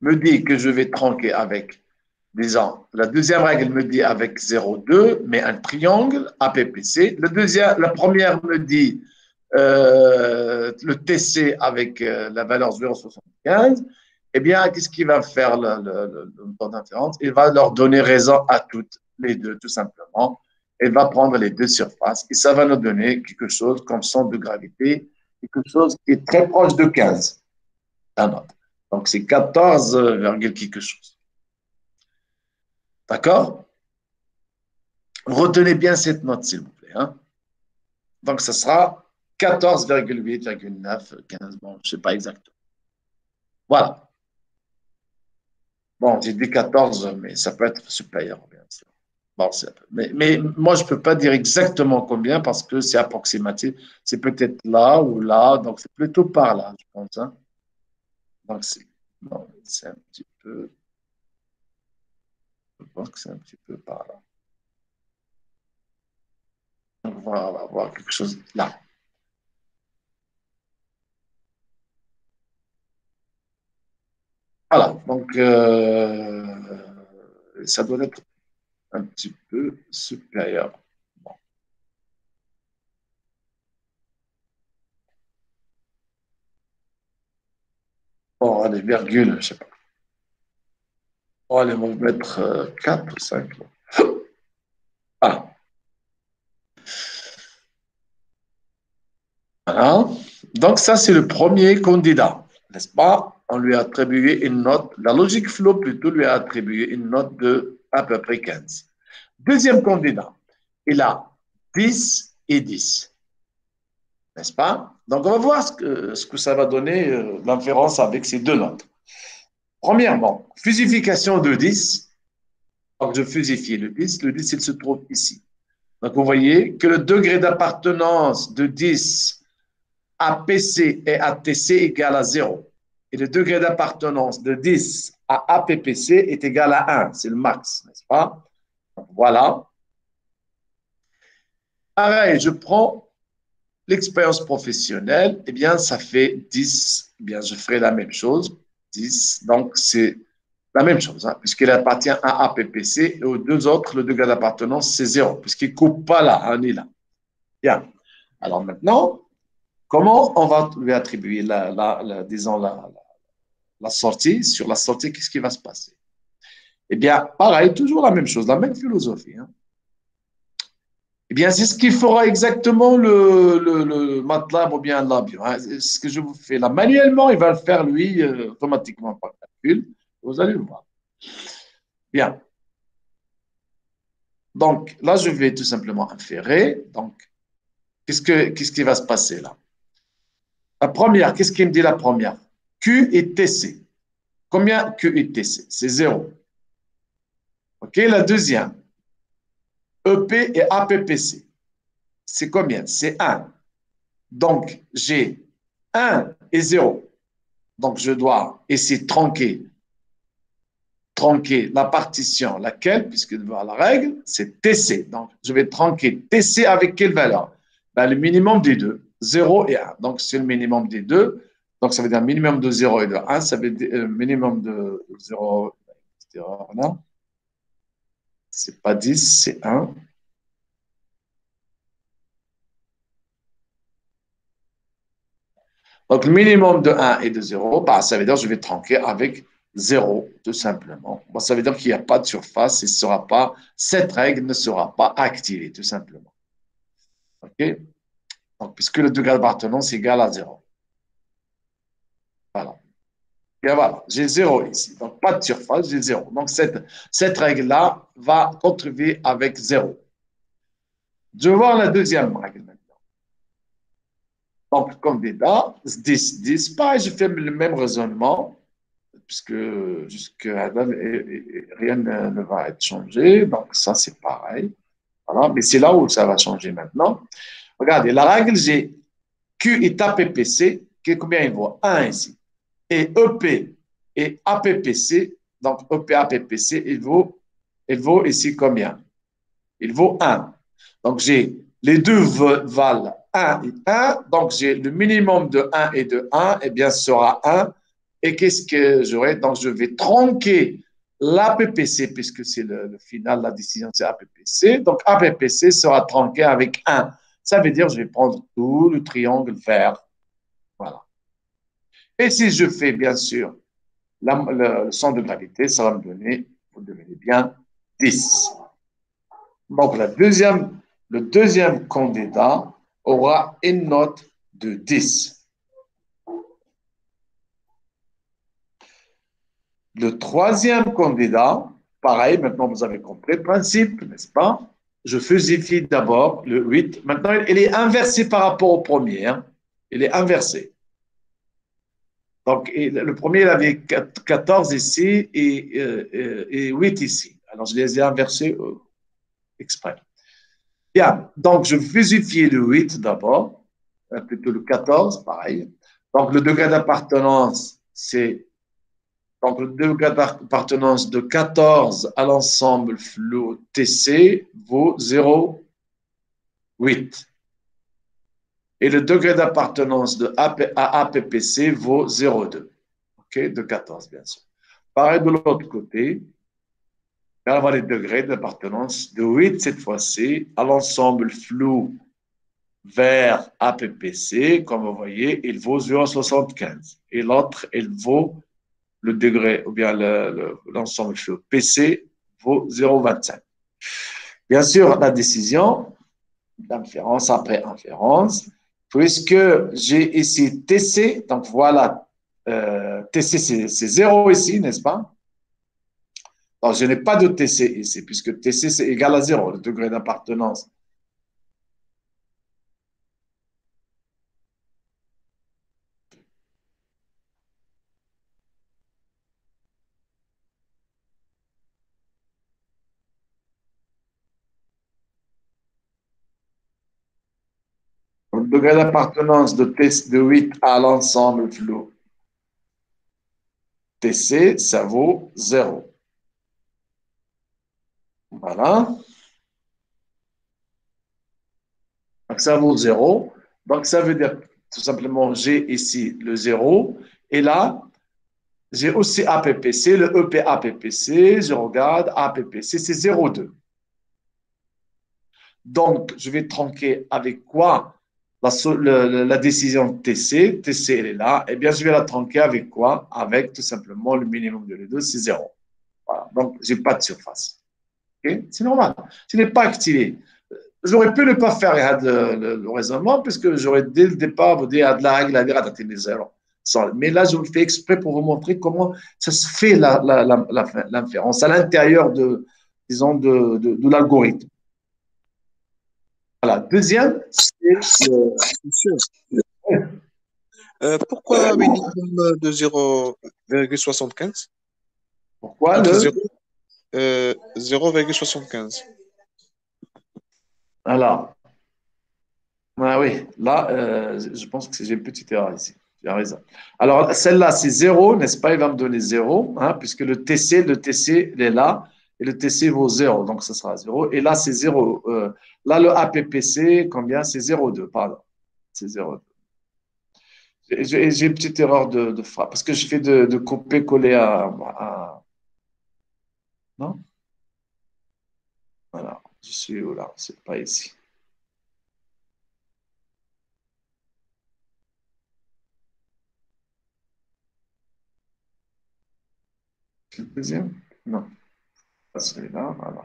me dit que je vais tronquer avec, disons, la deuxième règle me dit avec 0,2, mais un triangle APPC. La première me dit le TC avec la valeur 0,75. Eh bien, qu'est-ce qu'il va faire le temps d'inférence? Il va leur donner raison à toutes les deux, tout simplement. Il va prendre les deux surfaces et ça va nous donner quelque chose comme centre de gravité, quelque chose qui est très proche de 15. Donc, c'est 14, quelque chose. D'accord? Retenez bien cette note, s'il vous plaît. Hein? Donc, ce sera 14,8,9, 15, bon, je ne sais pas exactement. Voilà. Bon, j'ai dit 14, mais ça peut être supérieur, bien sûr. Bon, mais moi, je ne peux pas dire exactement combien parce que c'est approximatif. C'est peut-être là ou là, donc c'est plutôt par là, je pense. Hein? Donc, c'est un petit peu. Je pense que c'est un petit peu par là. Donc, on va voir quelque chose là. Voilà, donc ça doit être un petit peu supérieur. Bon. Bon, allez, virgule, je ne sais pas. Bon, allez, on va mettre 4 ou 5. Ah, voilà. Donc, ça, c'est le premier candidat, n'est-ce pas? On lui a attribué une note, la logique flow plutôt lui a attribué une note de à peu près 15. Deuxième candidat, il a 10 et 10, n'est-ce pas? Donc, on va voir ce que ça va donner l'inférence avec ces deux notes. Premièrement, fusification de 10. Donc, je fusifie le 10, il se trouve ici. Donc, vous voyez que le degré d'appartenance de 10 à PC et à TC est égal à 0. Et le degré d'appartenance de 10 à APPC est égal à 1. C'est le max, n'est-ce pas? Donc, voilà. Pareil, je prends l'expérience professionnelle. Eh bien, ça fait 10. Eh bien, je ferai la même chose. 10. Donc, c'est la même chose, hein, puisqu'il appartient à APPC et aux deux autres, le degré d'appartenance, c'est 0, puisqu'il ne coupe pas là, hein, ni là. Bien. Alors maintenant, comment on va lui attribuer disons, la sortie? Sur la sortie, qu'est-ce qui va se passer? Eh bien, pareil, toujours la même chose, la même philosophie. Hein. Eh bien, c'est ce qu'il fera exactement le MATLAB ou bien Labio. Hein. Ce que je vous fais là manuellement, il va le faire lui automatiquement par calcul. Vous allez le voir. Bien. Donc, là, je vais tout simplement inférer. Donc, qu'est-ce qui va se passer là? La première, qu'est-ce qu'il me dit la première? Q et TC. Combien Q et TC? C'est 0. OK, la deuxième, EP et APPC. C'est combien? C'est 1. Donc, j'ai 1 et 0. Donc, je dois essayer de tronquer la partition, laquelle, puisque voir la règle, c'est TC. Donc, je vais tronquer TC avec quelle valeur? Ben, le minimum des deux, 0 et 1. Donc, c'est le minimum des deux. Donc, ça veut dire minimum de 0 et de 1. Ça veut dire minimum de 0, là. C'est pas 10, c'est 1. Donc, le minimum de 1 et de 0, bah, ça veut dire que je vais tronquer avec 0, tout simplement. Bon, ça veut dire qu'il n'y a pas de surface, cette règle ne sera pas activée, tout simplement. OK? Donc, puisque le degré d'appartenance est égal à 0. Voilà. Et voilà, j'ai 0 ici. Donc, pas de surface, j'ai 0. Donc, cette règle-là va contribuer avec 0. Je vais voir la deuxième règle maintenant. Donc, candidat, 10, 10, pareil, je fais le même raisonnement, puisque jusqu'à rien ne va être changé. Donc, ça, c'est pareil. Voilà. Mais c'est là où ça va changer maintenant. Regardez, la règle, j'ai Q est APPC, combien il vaut? 1 ici. Et EP et APPC, donc EP APPC, il vaut ici combien? Il vaut 1. Donc, j'ai les deux valent 1 et 1. Donc, j'ai le minimum de 1 et de 1, eh bien, sera 1. Et qu'est-ce que j'aurai? Donc, je vais tronquer l'APPC, puisque c'est le final, la décision, c'est APPC. Donc, APPC sera tronqué avec 1. Ça veut dire que je vais prendre tout le triangle vert. Voilà. Et si je fais, bien sûr, le centre de gravité, ça va me donner, vous devenez bien, 10. Donc, le deuxième candidat aura une note de 10. Le troisième candidat, pareil, maintenant vous avez compris le principe, n'est-ce pas? Je fusifie d'abord le 8. Maintenant, il est inversé par rapport au premier. Hein. Il est inversé. Donc, le premier, il avait 14 ici et 8 ici. Alors, je les ai inversés exprès. Bien, donc je fusifie le 8 d'abord, plutôt le 14, pareil. Donc, le degré d'appartenance, c'est donc le degré d'appartenance de 14 à l'ensemble flou TC vaut 0,8. Et le degré d'appartenance à APPC vaut 0,2. OK, de 14, bien sûr. Pareil de l'autre côté, on va avoir les degrés d'appartenance de 8 cette fois-ci à l'ensemble flou vers APPC. Comme vous voyez, il vaut 0,75. Et l'autre, il vaut le degré, ou bien l'ensemble flou PC vaut 0,25. Bien sûr, la décision d'inférence après inférence, puisque j'ai ici TC, donc voilà, TC c'est 0 ici, n'est-ce pas? Donc, je n'ai pas de TC ici, puisque TC c'est égal à 0, le degré d'appartenance. degré d'appartenance de, de 8 à l'ensemble flou TC, ça vaut 0. Voilà. Donc, ça vaut 0. Donc, ça veut dire tout simplement, j'ai ici le 0. Et là, j'ai aussi APPC, le EPAPPC. Je regarde, APPC, c'est 0,2. Donc, je vais tronquer avec quoi la décision TC. TC, elle est là. Eh bien, je vais la tronquer avec quoi? Avec tout simplement le minimum de les deux, c'est 0. Voilà. Donc, je n'ai pas de surface. Okay? C'est normal. Ce n'est pas activé. J'aurais pu ne pas faire le raisonnement puisque j'aurais dès le départ vous dire la règle à dire des zéros. Mais là, je vous le fais exprès pour vous montrer comment ça se fait l'inférence à l'intérieur de, disons, de l'algorithme. Voilà. Deuxième, c'est le. Monsieur, pourquoi un minimum de 0,75 Pourquoi entre le. 0 et 0,75? Alors, ah oui, là, je pense que j'ai une petite erreur ici. J'ai raison. Alors, celle-là, c'est 0, n'est-ce pas? Il va me donner 0, hein, puisque le TC, il est là, et le TC vaut 0, donc ce sera 0. Et là, c'est 0. Là, le APPC, combien? C'est 0,2, pardon. C'est 0,2. J'ai une petite erreur de frappe, parce que je fais de copier-coller non? Voilà, je suis où là? C'est pas ici. C'est le deuxième? Non, pas celui-là, voilà.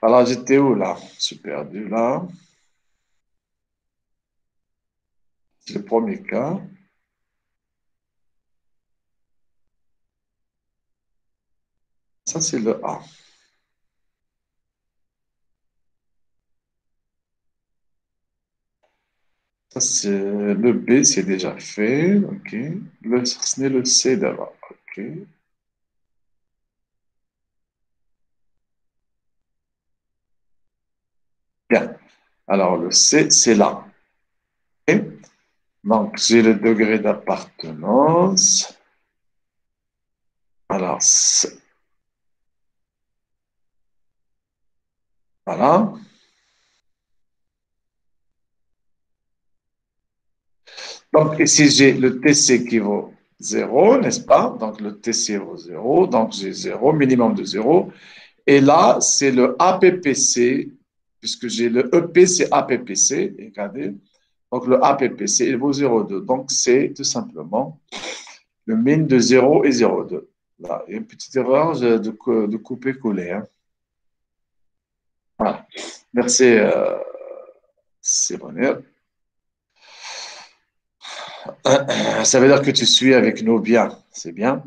Alors, j'étais où là? Je suis perdu là. C'est le premier cas. Ça, c'est le A. Ça, c'est le B, c'est déjà fait. OK. Ce n'est le C d'abord. OK. Bien. Alors, le C, c'est là. OK. Donc, j'ai le degré d'appartenance. Alors, voilà. Donc, ici, j'ai le TC qui vaut 0, n'est-ce pas? Donc, le TC vaut 0. Donc, j'ai 0, minimum de 0. Et là, c'est le APPC, puisque j'ai le EP, c'est APPC. Regardez. Donc, le APPC, il vaut 0,2. Donc, c'est tout simplement le min de 0 et 0,2. Là, il y a une petite erreur de couper-coller. Hein. Voilà. Merci, Sébastien. Ça veut dire que tu suis avec nous bien. C'est bien.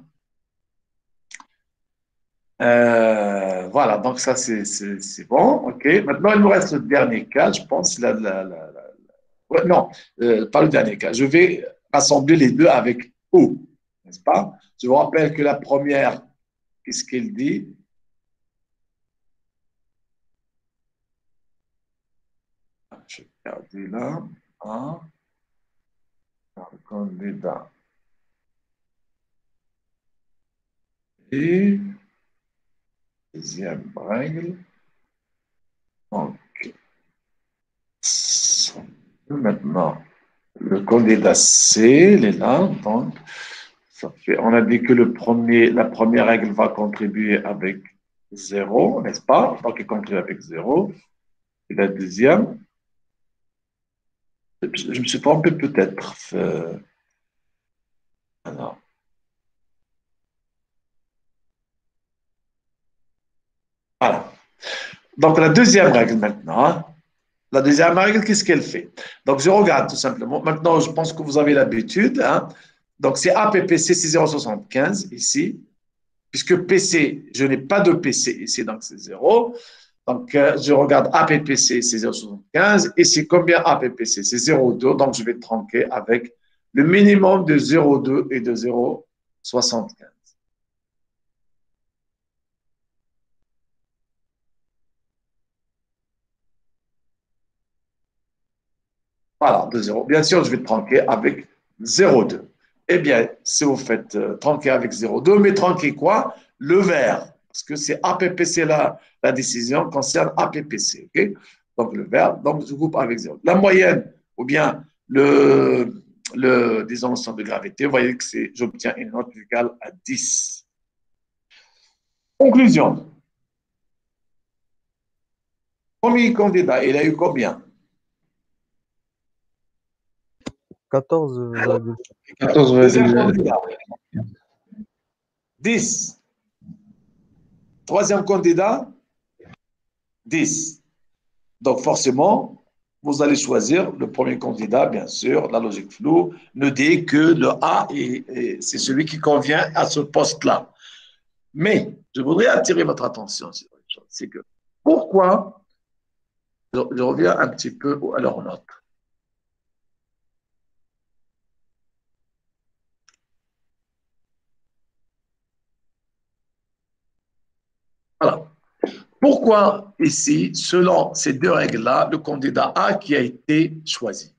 Voilà, donc ça, c'est bon. OK. Maintenant, il nous reste le dernier cas, je pense. Ouais, non, pas le dernier cas. Je vais rassembler les deux avec O, n'est-ce pas? Je vous rappelle que la première, qu'est-ce qu'elle dit? Je vais regarder là. Hein, candidat. Et deuxième règle. Donc, maintenant, le candidat C, il est là. Donc, ça fait, on a dit que la première règle va contribuer avec 0, n'est-ce pas? Donc, il contribue avec 0. Et la deuxième, je me suis trompé peut-être. Alors, voilà. Donc, la deuxième règle maintenant. Hein. La deuxième règle, qu'est-ce qu'elle fait? Donc, je regarde tout simplement. Maintenant, je pense que vous avez l'habitude. Hein. Donc, c'est APPC 6075 ici. Puisque PC, je n'ai pas de PC ici, donc c'est 0. Donc, je regarde APPC, c'est 0,75. Et c'est combien APPC? C'est 0,2. Donc, je vais tronquer avec le minimum de 0,2 et de 0,75. Voilà, de 0. Bien sûr, je vais tronquer avec 0,2. Eh bien, si vous faites tronquer avec 0,2, mais tronquer quoi? Le vert. Parce que c'est APPC, la décision concerne APPC. Okay? Donc, le vert, donc je coupe avec 0. La moyenne, ou bien disons, le centre de gravité, vous voyez que j'obtiens une note égale à 10. Conclusion. Premier candidat, il a eu combien? 14,5. 14, Deuxième candidat, 10. Troisième candidat, 10. Donc, forcément, vous allez choisir le premier candidat, bien sûr. La logique floue ne dit que le A, c'est celui qui convient à ce poste-là. Mais je voudrais attirer votre attention sur une chose, c'est que pourquoi, je reviens un petit peu à leur note. Voilà. Pourquoi ici, selon ces deux règles-là, le candidat A qui a été choisi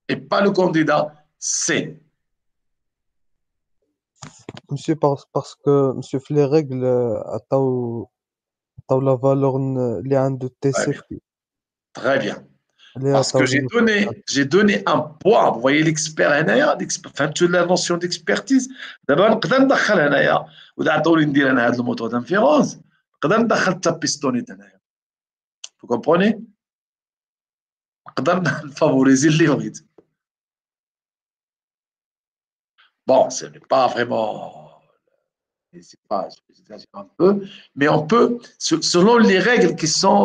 et pas le candidat C? Monsieur, parce que, monsieur, في les règles, عطاو la valeur اللي عنده تي Très سي bien. في Très bien. اللي Parce عطاو que لي j'ai donné un poids. Vous voyez l'expert هنايا, enfin, tu la notion d'expertise. دابا نقدر ندخل هنايا وإذا عطوني ندير أنا هذا الموتور دانفيرونس نقدر ندخل حتى بيستونيت هنايا. Vous comprenez؟ نقدر نفافوريزي اللي بغيت. Bon, ce n'est pas vraiment. C'est pas, j'exagère un peu, mais on peut, selon les règles qui sont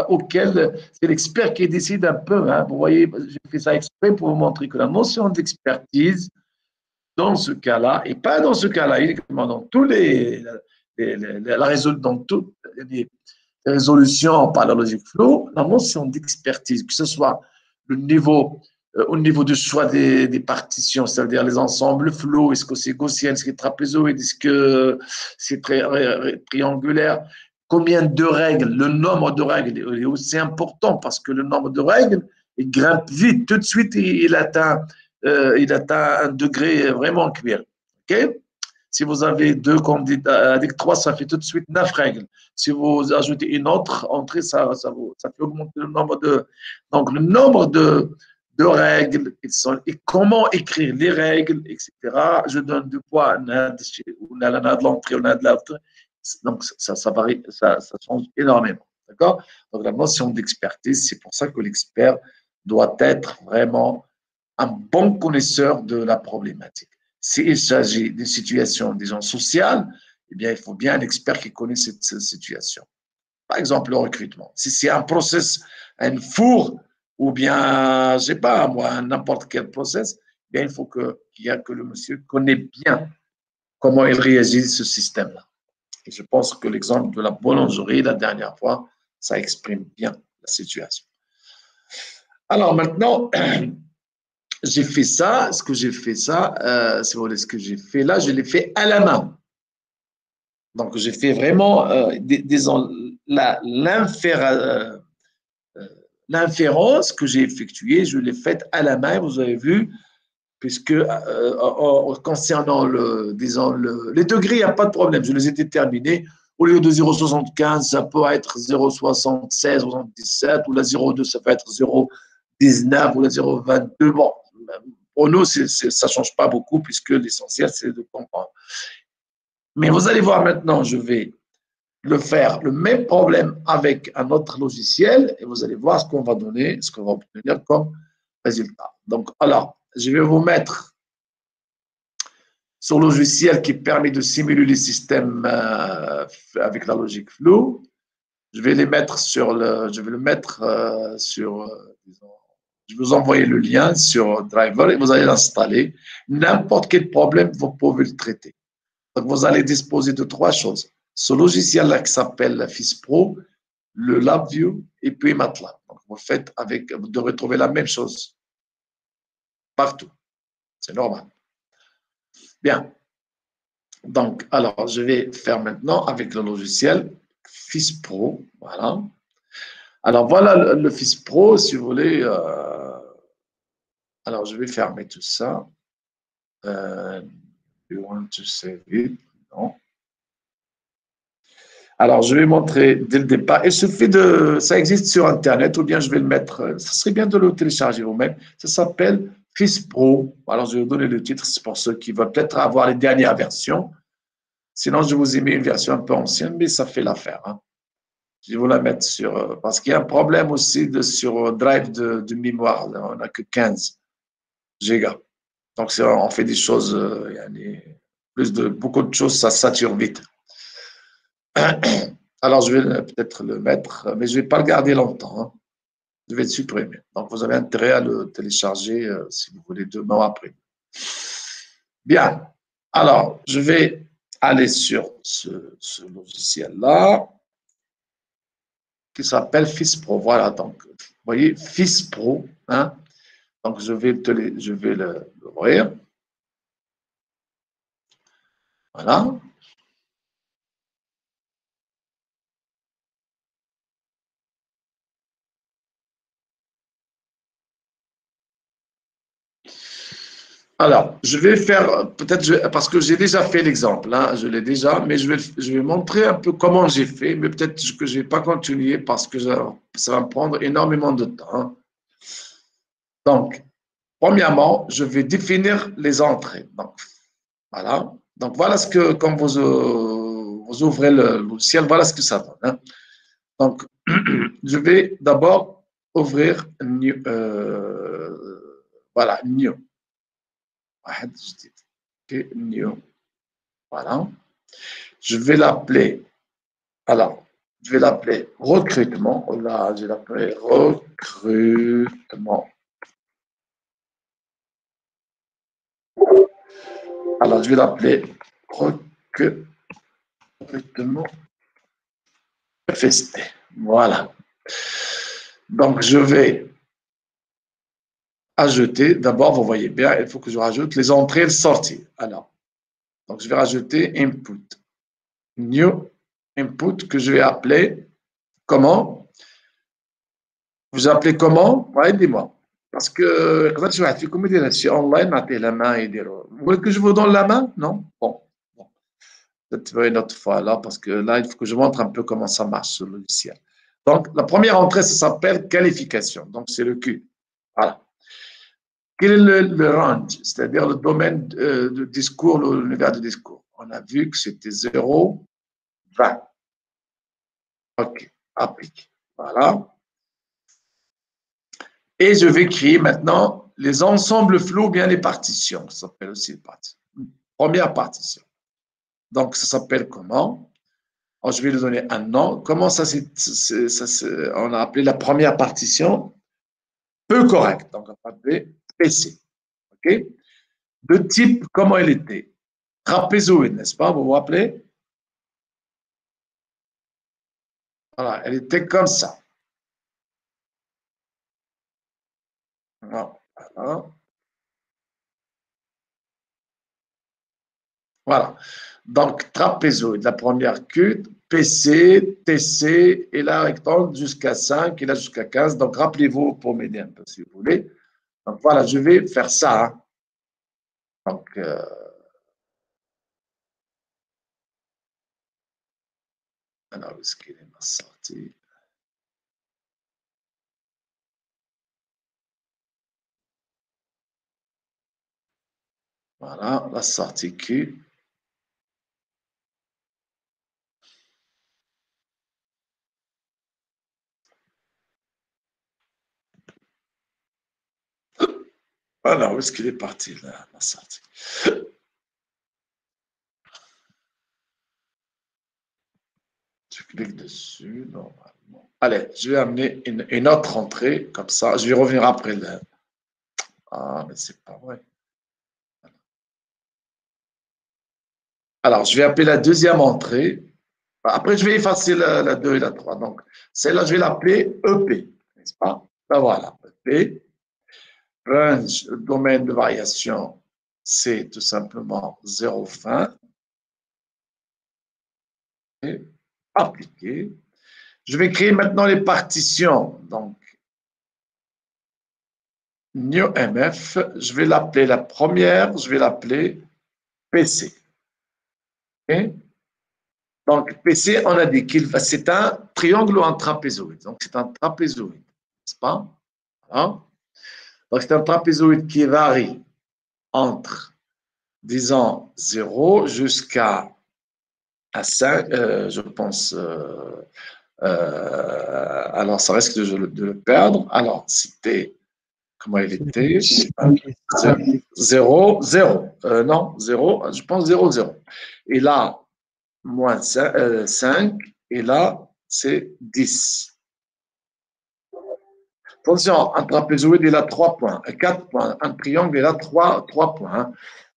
auxquelles c'est l'expert qui décide un peu. Hein, vous voyez, j'ai fait ça exprès pour vous montrer que la notion d'expertise, dans ce cas-là, et pas dans ce cas-là, uniquement dans tous dans toutes les résolutions par la logique flow, la notion d'expertise, que ce soit le niveau au niveau du choix des partitions, c'est-à-dire les ensembles flots, est-ce que c'est gaussien, est-ce que c'est trapézoïde, est-ce que c'est triangulaire, combien de règles, le nombre de règles est aussi important parce que le nombre de règles, il grimpe vite, tout de suite il atteint un degré vraiment cuir. Okay? Si vous avez deux candidats, avec trois, ça fait tout de suite 9 règles. Si vous ajoutez une autre entrée, ça fait augmenter le nombre de. Donc, le nombre de règles et comment écrire les règles, etc. Je donne du poids, on a de l'entrée, on a de l'entrée. Donc, ça varie, ça change énormément. D'accord? Donc, la notion d'expertise, c'est pour ça que l'expert doit être vraiment un bon connaisseur de la problématique. S'il s'agit d'une situation, disons, sociale, eh bien, il faut bien un expert qui connaît cette situation. Par exemple, le recrutement. Si c'est un process, un four, ou bien, je ne sais pas, moi, n'importe quel process, eh bien, il faut qu'il y ait que le monsieur connaît bien comment il réagit ce système-là. Et je pense que l'exemple de la boulangerie, la dernière fois, ça exprime bien la situation. Alors maintenant, j'ai fait ça, ce que j'ai fait ça, si vous voulez, ce que j'ai fait là, je l'ai fait à la main. Donc, j'ai fait vraiment, disons, l'inférence que j'ai effectuée, je l'ai faite à la main, vous avez vu, puisque concernant disons, les degrés, il n'y a pas de problème, je les ai déterminés. Au lieu de 0,75, ça peut être 0,76, 0,77, ou la 0,2, ça peut être 0,19 ou la 0,22. Bon, pour nous, ça ne change pas beaucoup, puisque l'essentiel, c'est de comprendre. Mais vous allez voir maintenant, je vais faire le même problème avec un autre logiciel et vous allez voir ce qu'on va donner, ce qu'on va obtenir comme résultat. Donc, alors, je vais vous mettre sur le logiciel qui permet de simuler les systèmes avec la logique flow. Je vais les mettre je vais le mettre disons, je vais vous envoyer le lien sur Driver et vous allez l'installer. N'importe quel problème, vous pouvez le traiter. Donc, vous allez disposer de trois choses. Ce logiciel-là qui s'appelle FISPro, le LabVIEW et puis MATLAB. Donc, vous faites vous devrez trouver la même chose partout. C'est normal. Bien. Donc, alors, je vais faire maintenant avec le logiciel FISPro. Voilà. Alors, voilà le Fils Pro, si vous voulez. Alors, je vais fermer tout ça. You want to save it? Non. Alors, je vais montrer dès le départ. Il suffit de. Ça existe sur Internet, ou bien je vais le mettre. Ça serait bien de le télécharger vous-même. Ça s'appelle Fils Pro. Alors, je vais vous donner le titre. C'est pour ceux qui veulent peut-être avoir les dernières versions. Sinon, je vous ai mis une version un peu ancienne, mais ça fait l'affaire. Hein. Je vais vous la mettre sur. Parce qu'il y a un problème aussi sur Drive de mémoire. On n'a que 15 gigas. Donc, on fait des choses. Beaucoup de choses, ça sature vite. Alors, je vais peut-être le mettre, mais je ne vais pas le garder longtemps. Hein. Je vais le supprimer. Donc, vous avez intérêt à le télécharger si vous voulez demain ou après. Bien. Alors, je vais aller sur ce logiciel-là qui s'appelle Fils Pro. Voilà. Donc, vous voyez, Fils Pro. Hein. Donc, je vais l'ouvrir. Voilà. Alors, je vais faire, peut-être, parce que j'ai déjà fait l'exemple, hein, je l'ai déjà, mais je vais montrer un peu comment j'ai fait, mais peut-être que je ne vais pas continuer parce que ça va me prendre énormément de temps. Hein. Donc, premièrement, je vais définir les entrées. Donc, voilà. Donc, voilà ce que, quand vous ouvrez le logiciel, voilà ce que ça donne. Hein. Donc, je vais d'abord ouvrir new, voilà, new. New. Voilà. Je vais l'appeler, alors, je vais l'appeler recrutement. Là, je vais l'appeler recrutement. Alors, je vais l'appeler recrutement FST. Voilà. Donc, je vais ajouter, d'abord, vous voyez bien, il faut que je rajoute les entrées et les sorties. Alors, donc, je vais rajouter input. New input que je vais appeler comment? Vous appelez comment? Ouais, dis-moi. Parce que quand je vais comme dire si online, la main et dire vous voulez que je vous donne la main? Non? Bon. Peut-être une autre fois là, parce que là, il faut que je montre un peu comment ça marche ce logiciel. Donc, la première entrée, ça s'appelle qualification. Donc, c'est le Q. Voilà. Quel est le range, c'est-à-dire le domaine de discours, l'univers de discours? On a vu que c'était 0, 20. OK, applique. Voilà. Et je vais créer maintenant les ensembles flous, bien les partitions. Ça s'appelle aussi les partitions. Première partition. Donc, ça s'appelle comment? Alors, je vais lui donner un nom. Comment on a appelé la première partition? Peu correct. Donc, on va appeler PC. OK? De type, comment elle était? Trapézoïde, n'est-ce pas? Vous vous rappelez? Voilà, elle était comme ça. Voilà. Voilà. Donc, trapézoïde, la première queue, PC, TC, et là, rectangle jusqu'à 5, et là jusqu'à 15. Donc, rappelez-vous pour m'aider un peu, si vous voulez. Donc, voilà, je vais faire ça. Hein. Donc, alors, où est-ce qu'il est ma sortie? Voilà, la sortie Q. Voilà, où est-ce qu'il est parti, là, la sortie? Je clique dessus, normalement. Allez, je vais amener une autre entrée, comme ça. Je vais revenir après. Là. Ah, mais c'est pas vrai. Alors, je vais appeler la deuxième entrée. Après, je vais effacer la 2 et la 3. Donc, celle-là, je vais l'appeler EP, n'est-ce pas? Ben voilà, EP. Range, domaine de variation, c'est tout simplement 0 fin. Et appliquer. Je vais créer maintenant les partitions. Donc, new MF, je vais l'appeler la première, je vais l'appeler PC. Okay? Donc, PC, on a dit qu'il va, c'est un triangle ou un trapézoïde. Donc, c'est un trapézoïde, n'est-ce pas? Voilà. Donc, c'est un trapézoïde qui varie entre, disons, 0 jusqu'à 5, je pense. Alors, ça risque de le perdre. Alors, c'était, comment il était? 0, 0. Non, 0, je pense 0, 0. Et là, moins 5, et là, c'est 10. Attention, un trapézoïde, il a 3 points, 4 points. Un triangle, il a 3 points. Hein.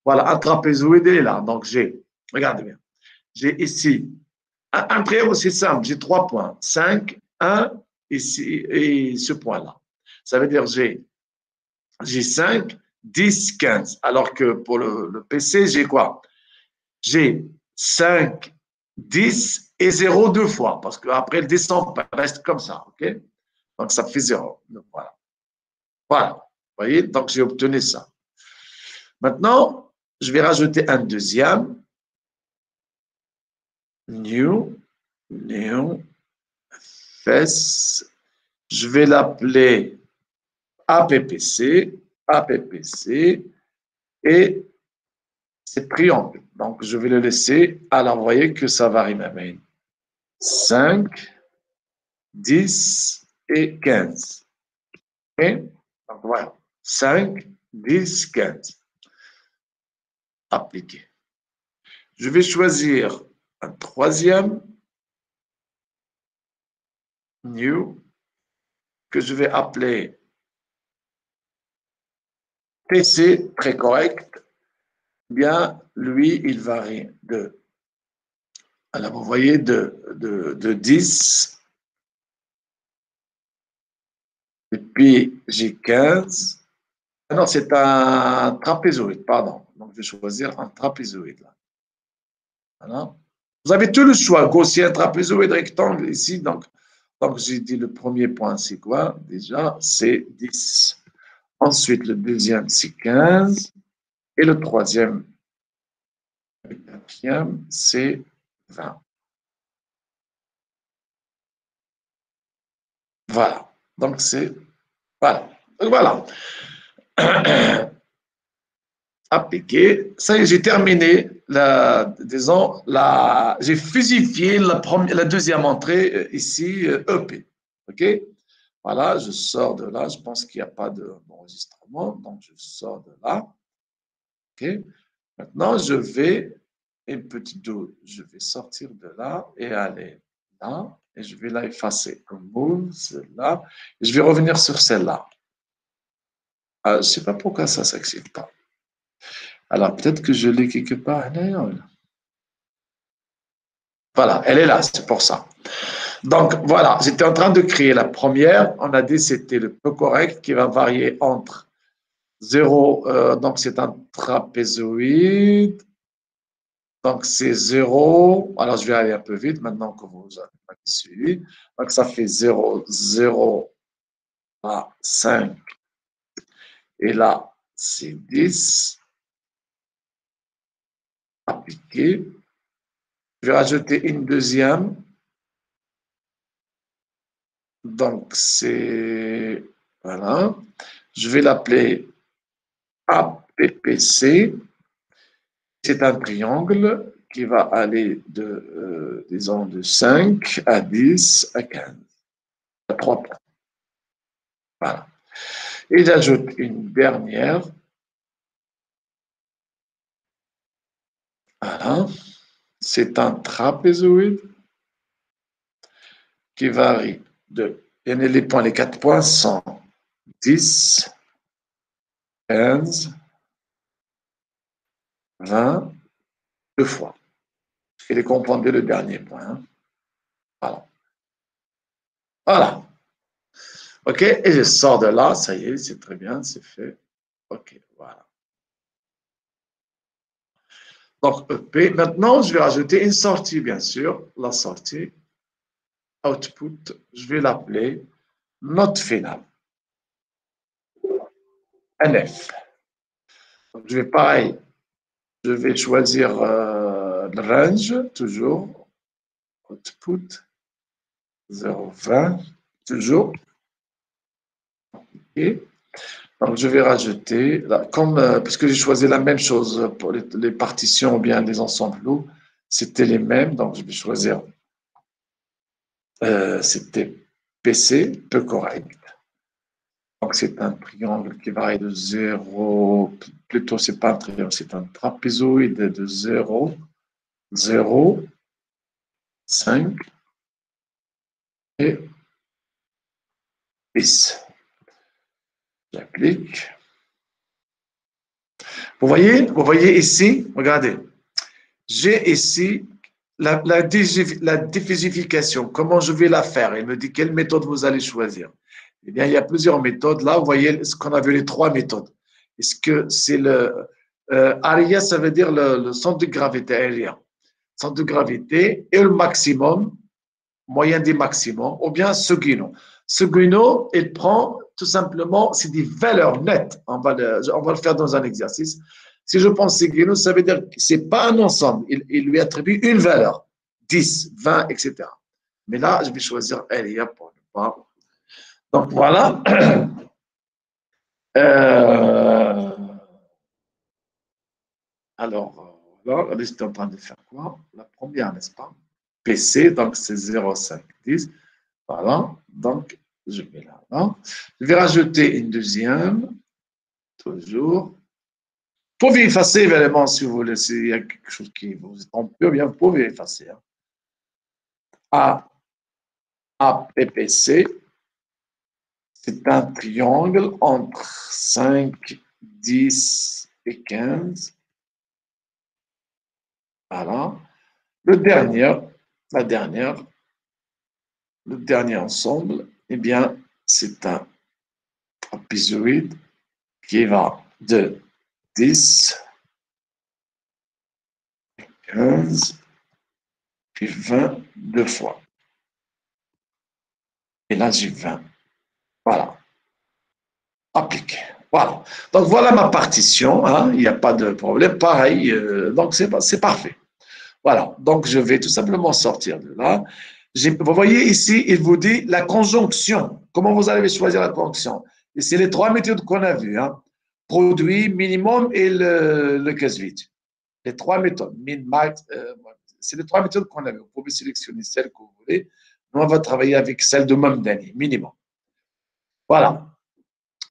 Voilà, un trapézoïde, il est là. Donc, j'ai, regardez bien, j'ai ici, un triangle, c'est simple, j'ai 3 points. 5, 1, ici, et ce point-là. Ça veut dire j'ai 5, 10, 15. Alors que pour le PC, j'ai quoi? J'ai 5, 10 et 0 deux fois, parce qu'après, il descend pas, il reste comme ça, ok? Donc, ça fait 0. Voilà. Voilà. Vous voyez? Donc, j'ai obtenu ça. Maintenant, je vais rajouter un deuxième. New, fes. Je vais l'appeler APPC, et c'est triangle. Donc, je vais le laisser. Alors, vous voyez que ça varie même. 5, 10 et 15. Okay? Donc, voilà. 5, 10, 15. Appliquer. Je vais choisir un troisième, new, que je vais appeler TC, très correct. Bien, lui, il varie de, alors vous voyez, de 10, et puis j'ai 15. Ah non, c'est un trapézoïde, pardon. Donc, je vais choisir un trapézoïde. Là. Voilà. Vous avez tout le choix, gaussien, trapézoïde, rectangle, ici. Donc j'ai dit le premier point, c'est quoi? Déjà, c'est 10. Ensuite, le deuxième, c'est 15. Et le troisième, le quatrième, c'est 20. Voilà. Donc, c'est. Voilà. Donc, voilà. Appliqué. Ça y est, j'ai terminé. Disons, j'ai fusifié la deuxième entrée ici, EP. OK? Voilà, je sors de là. Je pense qu'il n'y a pas d'enregistrement. Donc, je sors de là. OK? Maintenant, je vais, une petite dose, je vais sortir de là et aller là. Et je vais la effacer. Remove, celle-là. Et je vais revenir sur celle-là. Je ne sais pas pourquoi ça ne s'accepte pas. Alors, peut-être que je l'ai quelque part. Voilà, elle est là, c'est pour ça. Donc, voilà, j'étais en train de créer la première. On a dit que c'était le peu correct qui va varier entre 0, donc c'est un trapézoïde. Donc, c'est 0. Alors, je vais aller un peu vite maintenant que vous avez suivi. Donc, ça fait 0, 0 à 5. Et là, c'est 10. Appliqué. Je vais rajouter une deuxième. Donc, c'est. Voilà. Je vais l'appeler APPC. C'est un triangle qui va aller de, disons, de 5 à 10 à 15. À 3 points. Voilà. Et j'ajoute une dernière. Voilà. C'est un trapézoïde qui varie de. Les points, les 4 points sont 10, 15, 20, deux fois. Et les composer le dernier point. Hein. Voilà. Voilà. OK, et je sors de là, ça y est, c'est très bien, c'est fait. OK, voilà. Donc, EP. Maintenant, je vais rajouter une sortie, bien sûr, la sortie. output, je vais l'appeler note finale, NF. Donc, je vais pareil, je vais choisir le range, toujours, output 0,20, toujours. Et donc, je vais rajouter, là, comme, puisque j'ai choisi la même chose pour les partitions ou bien les ensembles lourds, c'était les mêmes, donc je vais choisir, c'était PC, peu correct. Donc, c'est un triangle qui varie de 0, plutôt, c'est pas un triangle, c'est un trapézoïde de 0, 0, 5 et 10. J'applique. Vous voyez ici, regardez, j'ai ici la diffusification. Comment je vais la faire? Il me dit quelle méthode vous allez choisir. Eh bien, il y a plusieurs méthodes. Là, vous voyez ce qu'on a vu, les trois méthodes. Est-ce que c'est le area, ça veut dire le centre de gravité aérien, centre de gravité et le maximum, moyen des maximums, ou bien Seguino. Seguino, il prend tout simplement, c'est des valeurs nettes. On va le faire dans un exercice. Si je pense Seguino, ça veut dire que ce n'est pas un ensemble. Il lui attribue une valeur, 10, 20, etc. Mais là, je vais choisir area pour ne pas. Donc voilà. Euh, alors, là, j'étais en train de faire quoi? La première, n'est-ce pas? PC, donc c'est 0,5, 10. Voilà, donc je vais là, là. Je vais rajouter une deuxième, toujours. Vous pouvez effacer évidemment si vous voulez, s'il y a quelque chose qui vous trompe, bien vous pouvez effacer. Hein. APPC, c'est un triangle entre 5, 10 et 15. Voilà. Le dernier ensemble, eh bien, c'est un trapézoïde qui va de 10, 15, puis 20 deux fois. Et là, j'ai 20. Voilà. Appliquer. Voilà. Donc, voilà ma partition. Hein. Il n'y a pas de problème. Pareil. Donc, c'est parfait. Voilà. Donc, je vais tout simplement sortir de là. Vous voyez ici, il vous dit la conjonction. Comment vous allez choisir la conjonction? Et c'est les trois méthodes qu'on a vues. Hein. Produit, minimum et le case vide. Les trois méthodes. Min, max. C'est les trois méthodes qu'on a vues. Vous pouvez sélectionner celle que vous voulez. Nous, on va travailler avec celle de Mamdani, minimum. Voilà.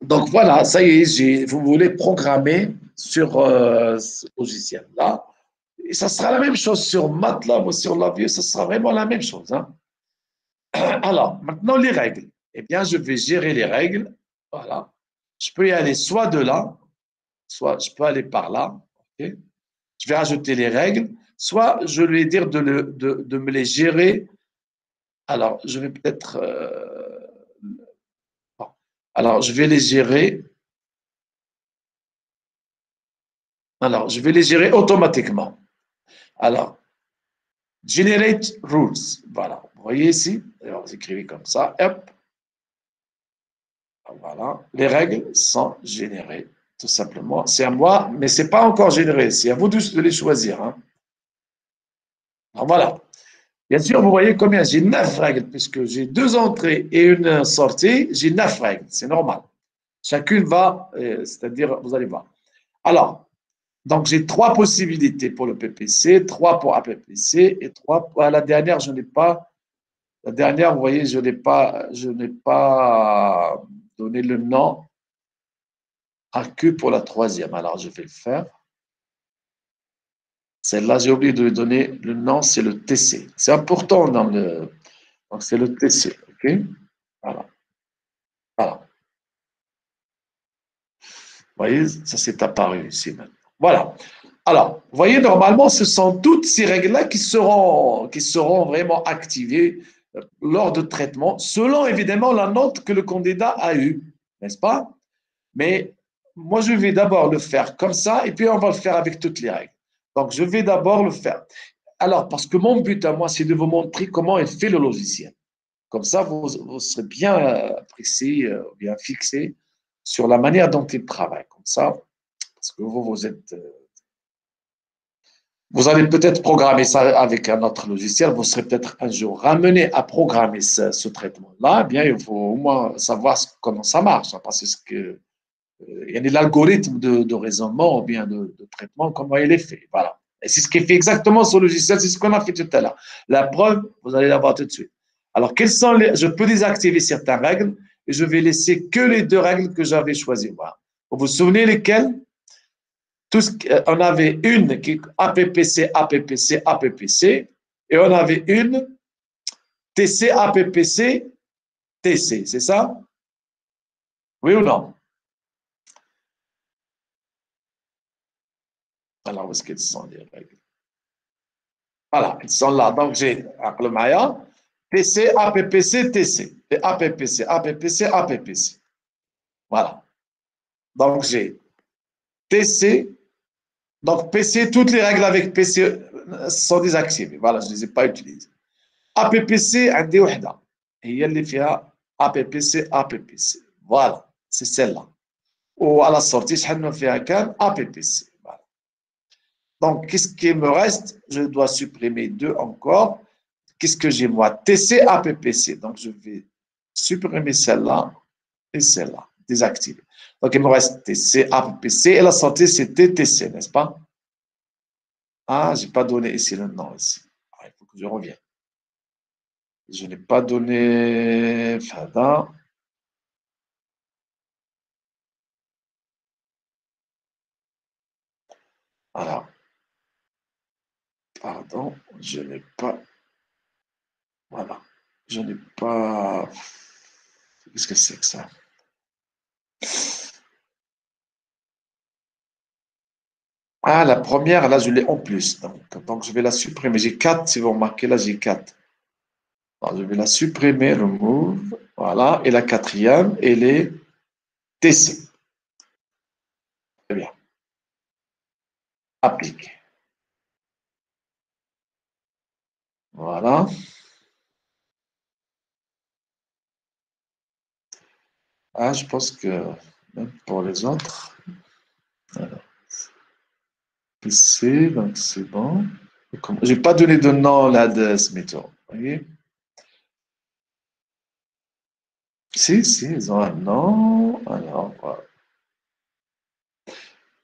Donc voilà, ça y est, vous voulez programmer sur ce logiciel-là. Et ça sera la même chose sur MATLAB ou sur LabVIEW, ça sera vraiment la même chose. Hein. Alors, maintenant, les règles. Eh bien, je vais gérer les règles. Voilà. Je peux y aller soit de là, soit je peux aller par là. Okay. Je vais rajouter les règles, soit je vais dire de me les gérer. Alors, je vais peut-être... alors, je vais les gérer. Alors, je vais les gérer automatiquement. Alors, generate rules. Voilà. Vous voyez ici, alors vous écrivez comme ça. Hop. Voilà. Les règles sont générées, tout simplement. C'est à moi, mais ce n'est pas encore généré. C'est à vous de les choisir. Hein. Alors, voilà. Bien sûr, vous voyez combien? J'ai 9 règles, puisque j'ai 2 entrées et une sortie. J'ai 9 règles. C'est normal. Chacune va, c'est-à-dire, vous allez voir. Alors, donc, j'ai 3 possibilités pour le PPC, 3 pour APPC et 3 pour la dernière, je n'ai pas. La dernière, vous voyez, je n'ai pas donné le nom à que pour la troisième. Alors, je vais le faire. Celle-là, j'ai oublié de lui donner le nom, c'est le TC. C'est important dans le. Donc, c'est le TC. OK? Voilà. Voilà. Vous voyez, ça s'est apparu ici maintenant. Voilà. Alors, vous voyez, normalement, ce sont toutes ces règles-là qui seront vraiment activées lors de traitement, selon évidemment la note que le candidat a eue, n'est-ce pas? Mais moi, je vais d'abord le faire comme ça, et puis on va le faire avec toutes les règles. Donc, je vais d'abord le faire. Alors, parce que mon but à moi, c'est de vous montrer comment il fait le logiciel. Comme ça, vous serez bien précis, bien fixé sur la manière dont il travaille. Comme ça, parce que vous allez peut-être programmer ça avec un autre logiciel. Vous serez peut-être un jour ramené à programmer ce traitement-là. Eh bien, il faut au moins savoir comment ça marche, hein, parce que il y a l'algorithme de raisonnement ou bien de traitement, comment il est fait. Voilà. Et c'est ce qui fait exactement ce logiciel, c'est ce qu'on a fait tout à l'heure. La preuve, vous allez la voir tout de suite. Alors, je peux désactiver certaines règles et je vais laisser que les deux règles que j'avais choisies. Voilà. Vous vous souvenez lesquelles? On avait une qui APPC, APPC, APPC, et on avait une TC, APPC, TC. C'est ça? Oui ou non? Alors, où est-ce qu'elles sont les règles? Voilà, ils sont là. Donc, j'ai le Maya, TC, APPC, TC. Et APPC, APPC, APPC. Voilà. Donc, j'ai TC. Donc, PC, toutes les règles avec PC sont désactivées. Voilà, je ne les ai pas utilisées. APPC, عندي وحدة هي اللي فيها APPC, APPC. Voilà, c'est celle-là. Ou à la sortie, شحال ما فيها كان APPC. Voilà. Donc, qu'est-ce qui me reste? Je dois supprimer deux encore. Qu'est-ce que j'ai moi? TC, APPC. Donc, je vais supprimer celle-là et celle-là, désactiver. Donc, il me reste TC, APPC et la sortie, c'était TC, n'est-ce pas? Ah, je n'ai pas donné ici le nom. Ici. Ah, il faut que je revienne. Je n'ai pas donné Fada. Alors, pardon, je n'ai pas. Voilà. Je n'ai pas. Qu'est-ce que c'est que ça? Ah, la première, là, je l'ai en plus. Donc, je vais la supprimer. J'ai 4, si vous remarquez, là, j'ai 4. Alors, je vais la supprimer, remove. Voilà. Et la quatrième, elle est TC. Très bien. Applique. Voilà. Ah, je pense que même pour les autres. Alors, PC, donc c'est bon. Je n'ai pas donné de nom là de ce méthode. Vous voyez? Si, ils ont un nom. Alors, voilà.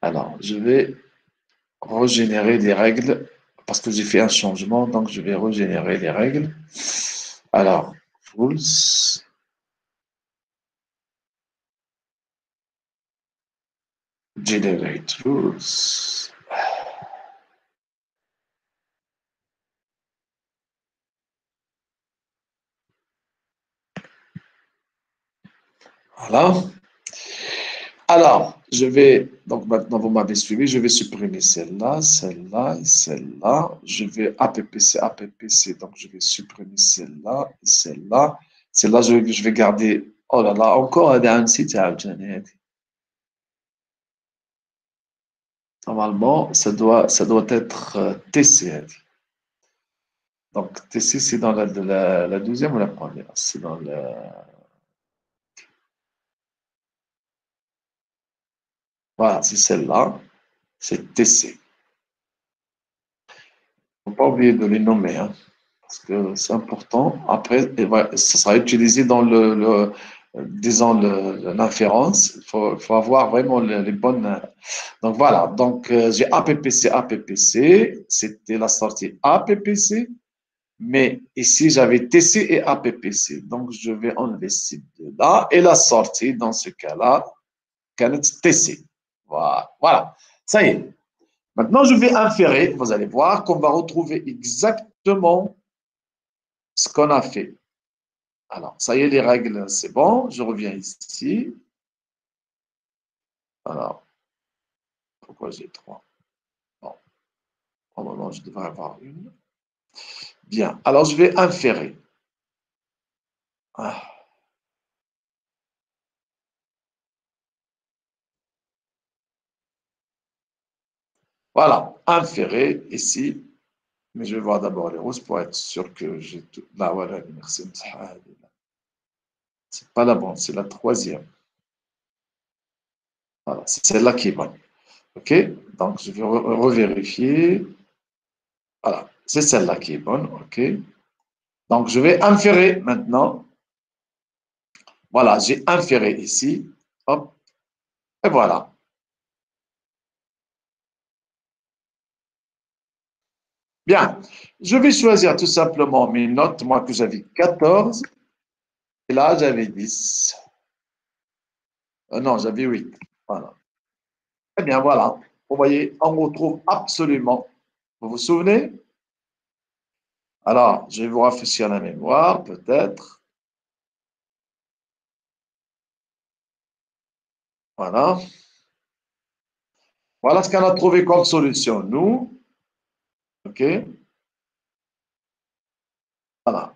Alors, je vais régénérer les règles parce que j'ai fait un changement, donc je vais régénérer les règles. Alors, rules, generate rules. Voilà. Alors, je vais, donc maintenant vous m'avez suivi, je vais supprimer celle-là, celle-là et celle-là. Je vais APPC, APPC, donc je vais supprimer celle-là et celle-là. Celle-là, je vais garder, oh là là, encore un site à normalement, ça doit être TC. Donc, TC, c'est dans la deuxième ou la première? C'est dans le. Voilà, c'est celle-là. C'est TC. Il ne faut pas oublier de les nommer, hein, parce que c'est important. Après, ça sera utilisé dans disons, l'inférence. Il faut avoir vraiment les bonnes. Donc, voilà. Donc, j'ai APPC, APPC. C'était la sortie APPC. Mais ici, j'avais TC et APPC. Donc, je vais enlever ces deux-là. Et la sortie, dans ce cas-là, كانت TC. Voilà. Ça y est. Maintenant, je vais inférer. Vous allez voir qu'on va retrouver exactement ce qu'on a fait. Alors, ça y est, les règles, c'est bon. Je reviens ici. Alors, pourquoi j'ai trois? Bon, au moment, je devrais avoir une. Bien. Alors, je vais inférer. Ah. Voilà, inférer ici. Mais je vais voir d'abord les roses pour être sûr que j'ai tout. Là, voilà, merci. C'est pas la bonne, c'est la troisième. Voilà, c'est celle-là qui est bonne. OK? Donc, je vais revérifier. Voilà, c'est celle-là qui est bonne. OK? Donc, je vais inférer maintenant. Voilà, j'ai inféré ici. Hop, et voilà. Bien, je vais choisir tout simplement mes notes, moi que j'avais 14, et là j'avais 10. Non, j'avais 8. Voilà. Eh bien, voilà. Vous voyez, on retrouve absolument. Vous vous souvenez? Alors, je vais vous rafraîchir la mémoire, peut-être. Voilà. Voilà ce qu'on a trouvé comme solution, nous. OK? Voilà.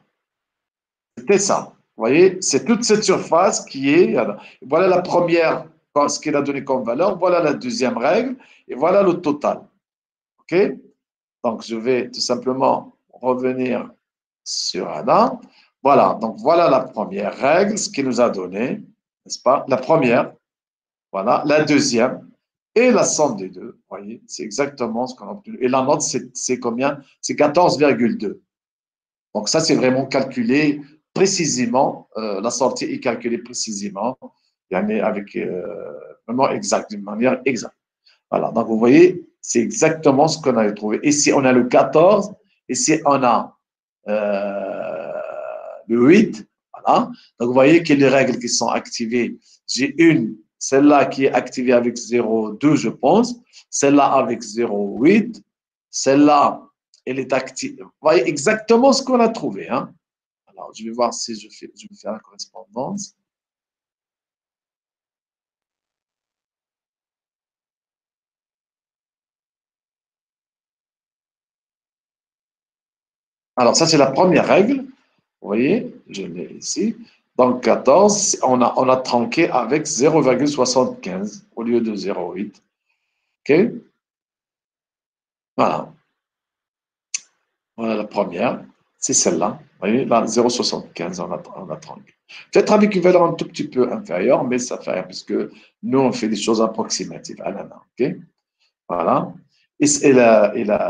C'était ça. Vous voyez, c'est toute cette surface qui est. Voilà la première, ce qu'il a donné comme valeur. Voilà la deuxième règle. Et voilà le total. OK? Donc, je vais tout simplement revenir sur Adam. Voilà. Donc, voilà la première règle, ce qu'il nous a donné. N'est-ce pas? La première. Voilà. La deuxième. Et la somme des deux. Vous voyez, c'est exactement ce qu'on a obtenu. Et la note, c'est combien? C'est 14,2. Donc, ça, c'est vraiment calculé précisément. La sortie est calculée précisément. Avec vraiment exact, d'une manière exacte. Voilà. Donc, vous voyez, c'est exactement ce qu'on avait trouvé. Ici, on a le 14. Ici, on a le 8. Voilà. Donc, vous voyez que les règles qui sont activées, j'ai une, celle-là qui est activée avec 0,2, je pense. Celle-là avec 0,8. Celle-là, elle est active. Vous voyez exactement ce qu'on a trouvé. Hein? Alors, je vais voir si je vais faire la correspondance. Alors, ça, c'est la première règle. Vous voyez, je l'ai ici. Donc, 14, on a tronqué avec 0,75 au lieu de 0,8. OK? Voilà. Voilà la première. C'est celle-là. Vous voyez, là, 0,75, on a tronqué. Peut-être avec une valeur un tout petit peu inférieure, mais ça fait rien, puisque nous, on fait des choses approximatives à la main. OK? Voilà. Et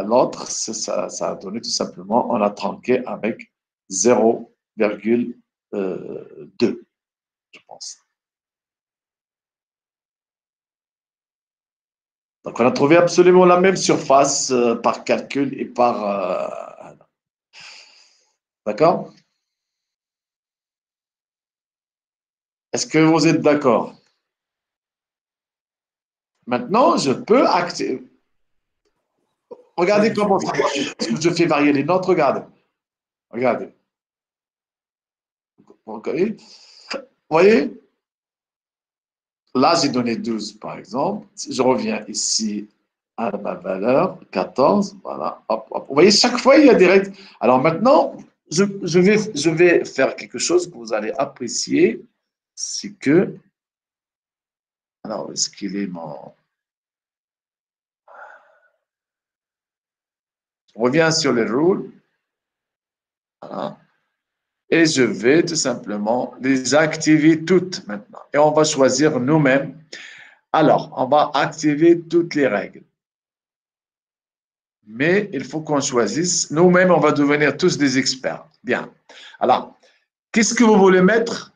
l'autre, ça a donné tout simplement, on a tronqué avec 0,2, je pense. Donc, on a trouvé absolument la même surface par calcul et par. D'accord? Est-ce que vous êtes d'accord? Maintenant, je peux activer. Regardez comment ça marche. Est-ce que je fais varier les notes? Regardez. Regardez. Vous voyez? Là, j'ai donné 12, par exemple. Si je reviens ici à ma valeur, 14. Voilà. Hop, hop. Vous voyez, chaque fois, il y a des règles. Alors maintenant, je vais faire quelque chose que vous allez apprécier. C'est que. Alors, est-ce qu'il est mon. Je reviens sur les rules. Voilà. Et je vais tout simplement les activer toutes maintenant. Et on va choisir nous-mêmes. Alors, on va activer toutes les règles. Mais il faut qu'on choisisse. Nous-mêmes, on va devenir tous des experts. Bien. Alors, qu'est-ce que vous voulez mettre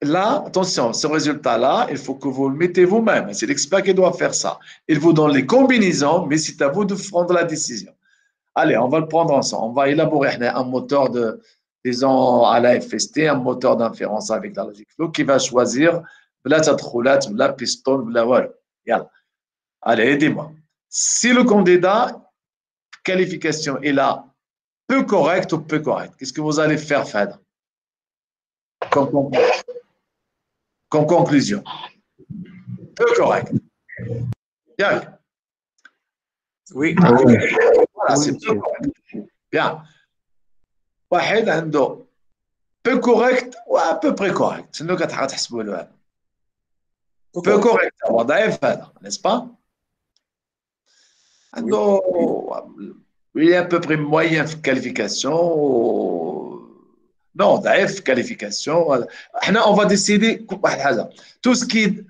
là? Attention, ce résultat-là, il faut que vous le mettez vous-même. C'est l'expert qui doit faire ça. Il vous donne les combinaisons, mais c'est à vous de prendre la décision. Allez, on va le prendre ensemble. On va élaborer un moteur de, disons, à la FST, un moteur d'inférence avec la logique flow qui va choisir la tadkhulat, la piston, la voilà. Allez, aidez-moi. Si le candidat qualification est là, peu correct ou peu correct, qu'est-ce que vous allez faire, Fad, comme, comme conclusion? Peu correct. Bien. Oui. Voilà, c'est peu correct. Bien. واحد عنده peu correct ou à peu près correct. شنو كتحسبوا له هذا؟ peu correct هو ضعيف هذا، n'est-ce pas؟ عنده il est à peu près moyen de qualification. Non, ضعيف qualification. On va décider tout ce qui est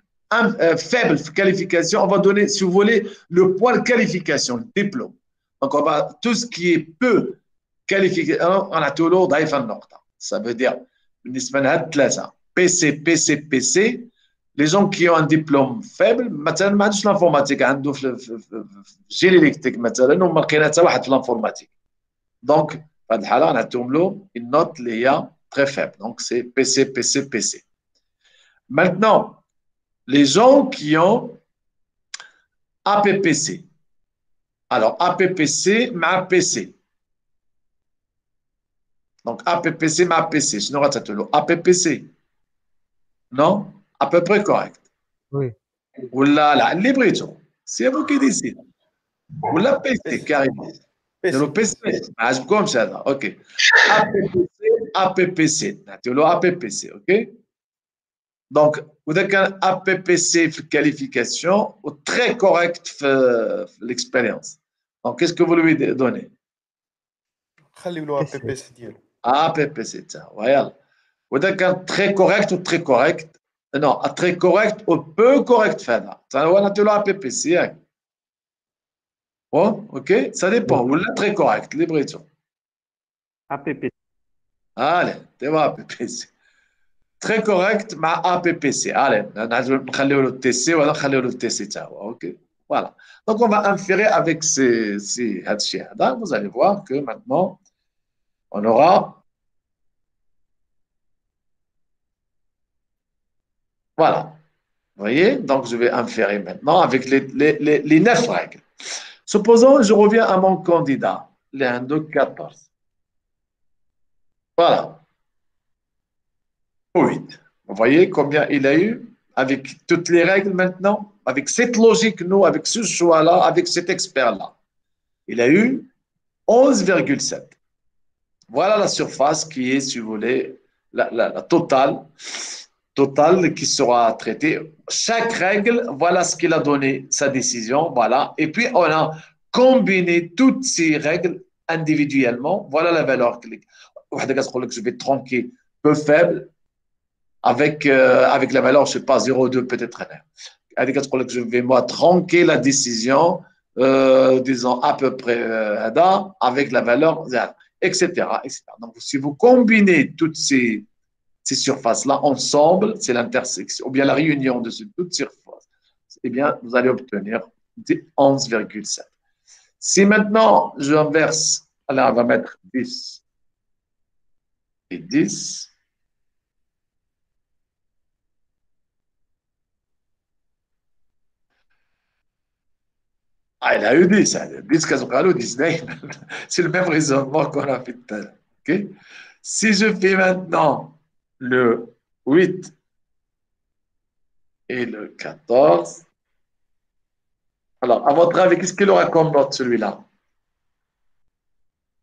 faible qualification, on va donner, si vous voulez, le point de qualification, le diplôme. Donc, on va, tout ce qui est peu qualifié, on a toujours ضعيف النقطة. Ça veut dire, بالنسبة لهاد ثلاثة PC, PC, PC, les gens qui ont un diplôme faible مثلا ما عندوش l'informatique عنده في الجيل الكتريك مثلا وما لقينا حتى واحد في l'informatique. Donc, في هذه الحالة نعطيهم له une note اللي هي très faible. Donc, c'est PC, PC, PC. Maintenant, les gens qui ont APPC. Alors, APPC مع PC. Donc, APPC مع PC. شنو غتعطيو APPC. Non? À peu près correct. Oui. ولا لا اللي بغيتو. C'est vous qui décidez. ولا PC carrément. Le PC ما عجبكمش هذا. اوكي. APPC APPC. نعطيو له APPC. اوكي. Donc, vous avez un APPC de qualification ou très correct de l'expérience. Donc, qu'est-ce que vous lui donnez? APPC, tiens, voilà. Vous avez un très correct ou très correct. Non, un très correct ou peu correct. Ça va être APPC. Bon, ok, ça dépend. Ou là, très correct, libre. APP. Allez, tu vois APPC. Très correct, mais APPC. Allez, on va le TC, on va le TC. OK. Voilà. Donc, on va inférer avec ces hadchias. Vous allez voir que maintenant, on aura. Voilà. Vous voyez? Donc, je vais inférer maintenant avec les 9 règles. Supposons, je reviens à mon candidat, les 1, 2, 14. Voilà. 8. Vous voyez combien il a eu avec toutes les règles maintenant, avec cette logique, nous, avec ce choix-là, avec cet expert-là. Il a eu 11,7. Voilà la surface qui est, si vous voulez, la totale qui sera traitée. Chaque règle, voilà ce qu'il a donné, sa décision, voilà. Et puis, on a combiné toutes ces règles individuellement. Voilà la valeur. Je vais tronquer peu faible, avec la valeur, je ne sais pas, 0,2 peut-être. Je vais moi tronquer la décision, disons à peu près avec la valeur 0, etc., etc. Donc, si vous combinez toutes ces surfaces-là ensemble, c'est l'intersection, ou bien la réunion de toutes ces surfaces, eh bien, vous allez obtenir 11,7. Si maintenant, je inverse, alors on va mettre 10 et 10. Ah, il a eu 10, 10 Kazukalo, 10 c'est le même raisonnement qu'on a fait tout à l'heure. Okay? Si je fais maintenant le 8 et le 14, alors, à votre avis, qu'est-ce qu'il aura comme note celui-là?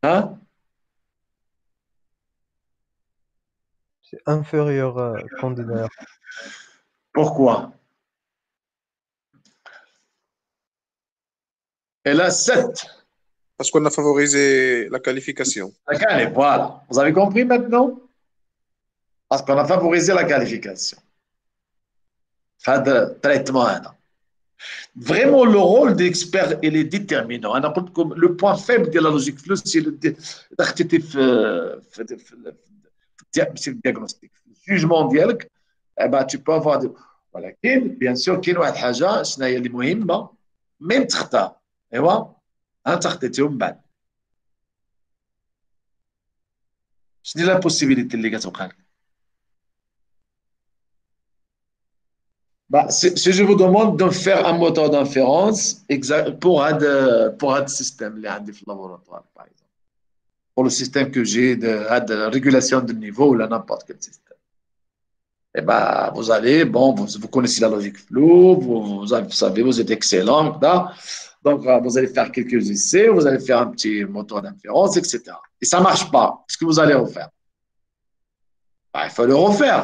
Hein? C'est inférieur candidat. Pourquoi? Elle a 7. Parce qu'on a favorisé la qualification. Voilà. Vous avez compris maintenant? Parce qu'on a favorisé la qualification. Fin de traitement. Vraiment, le rôle d'expert, il est déterminant. Le point faible de la logique flow, c'est le diagnostic. Le jugement ديالك, tu peux avoir voilà. Bien sûr, كاين واحد حاجه شنو هي اللي مهمه ميم تختار ايوا انت اخترتيهم من بعد شنو لا بوسيبيليتي اللي كتوقع لك si je vous demande de faire un moteur d'inférence pour un système اللي عندي في laboratoire par exemple pour le système que j'ai de régulation de niveau ou n'importe quel système. Eh ben, vous allez, bon, vous connaissez la logique flow, vous savez, vous êtes excellent, donc vous allez faire quelques essais, vous allez faire un petit moteur d'inférence, etc. Et ça ne marche pas. Qu'est-ce que vous allez refaire? Ben, il faut le refaire.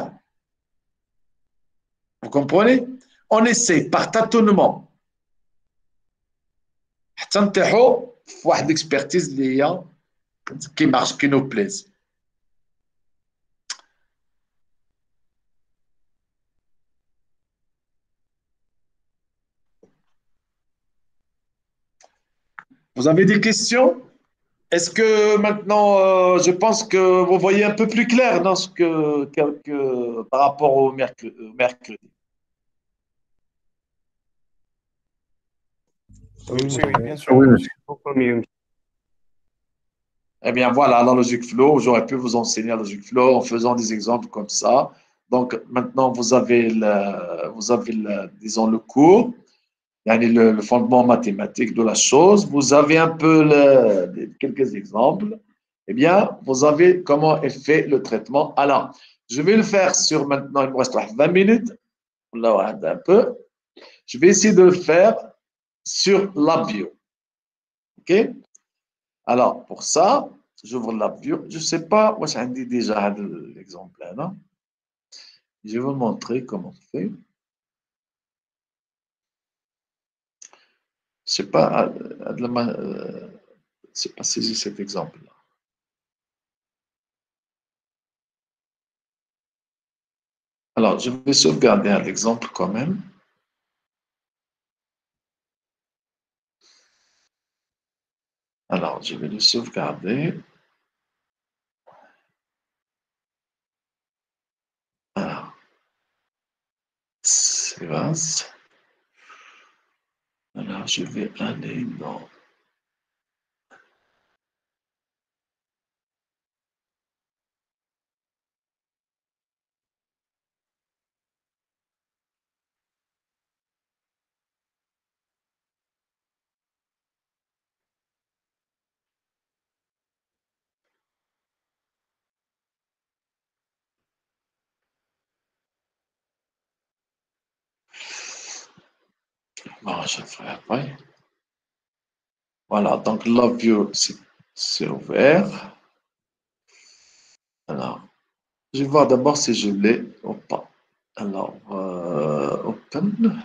Vous comprenez? On essaie par tâtonnement. واحد l'expertise اللي هي qui marche, qui nous plaise. Vous avez des questions? Est-ce que maintenant, je pense que vous voyez un peu plus clair dans ce par rapport au mercredi. Oui, Oui, monsieur, oui, monsieur. bien sûr. Oui, monsieur. Beaucoup mieux. Eh bien, voilà, la logique flow, j'aurais pu vous enseigner la logique flow en faisant des exemples comme ça. Donc, maintenant, disons, le cours, le fondement mathématique de la chose. Vous avez un peu quelques exemples. Eh bien, vous avez comment est fait le traitement. Alors, je vais le faire sur maintenant, il me reste 20 minutes. Là, un peu. Je vais essayer de le faire sur la bio. OK? Alors, pour ça, j'ouvre la bio. Je ne sais pas, moi, j'ai déjà l'exemple là, non? Je vais vous montrer comment on fait. Je ne sais pas, c'est pas saisi cet exemple-là. Alors, je vais sauvegarder un exemple quand même. Alors, je vais le sauvegarder. Alors, c'est vaste. Alors, je vais aller dans... Bon, je ferai après. Voilà, donc la view, c'est ouvert. Alors, je vais voir d'abord si je l'ai ou pas. Alors, open.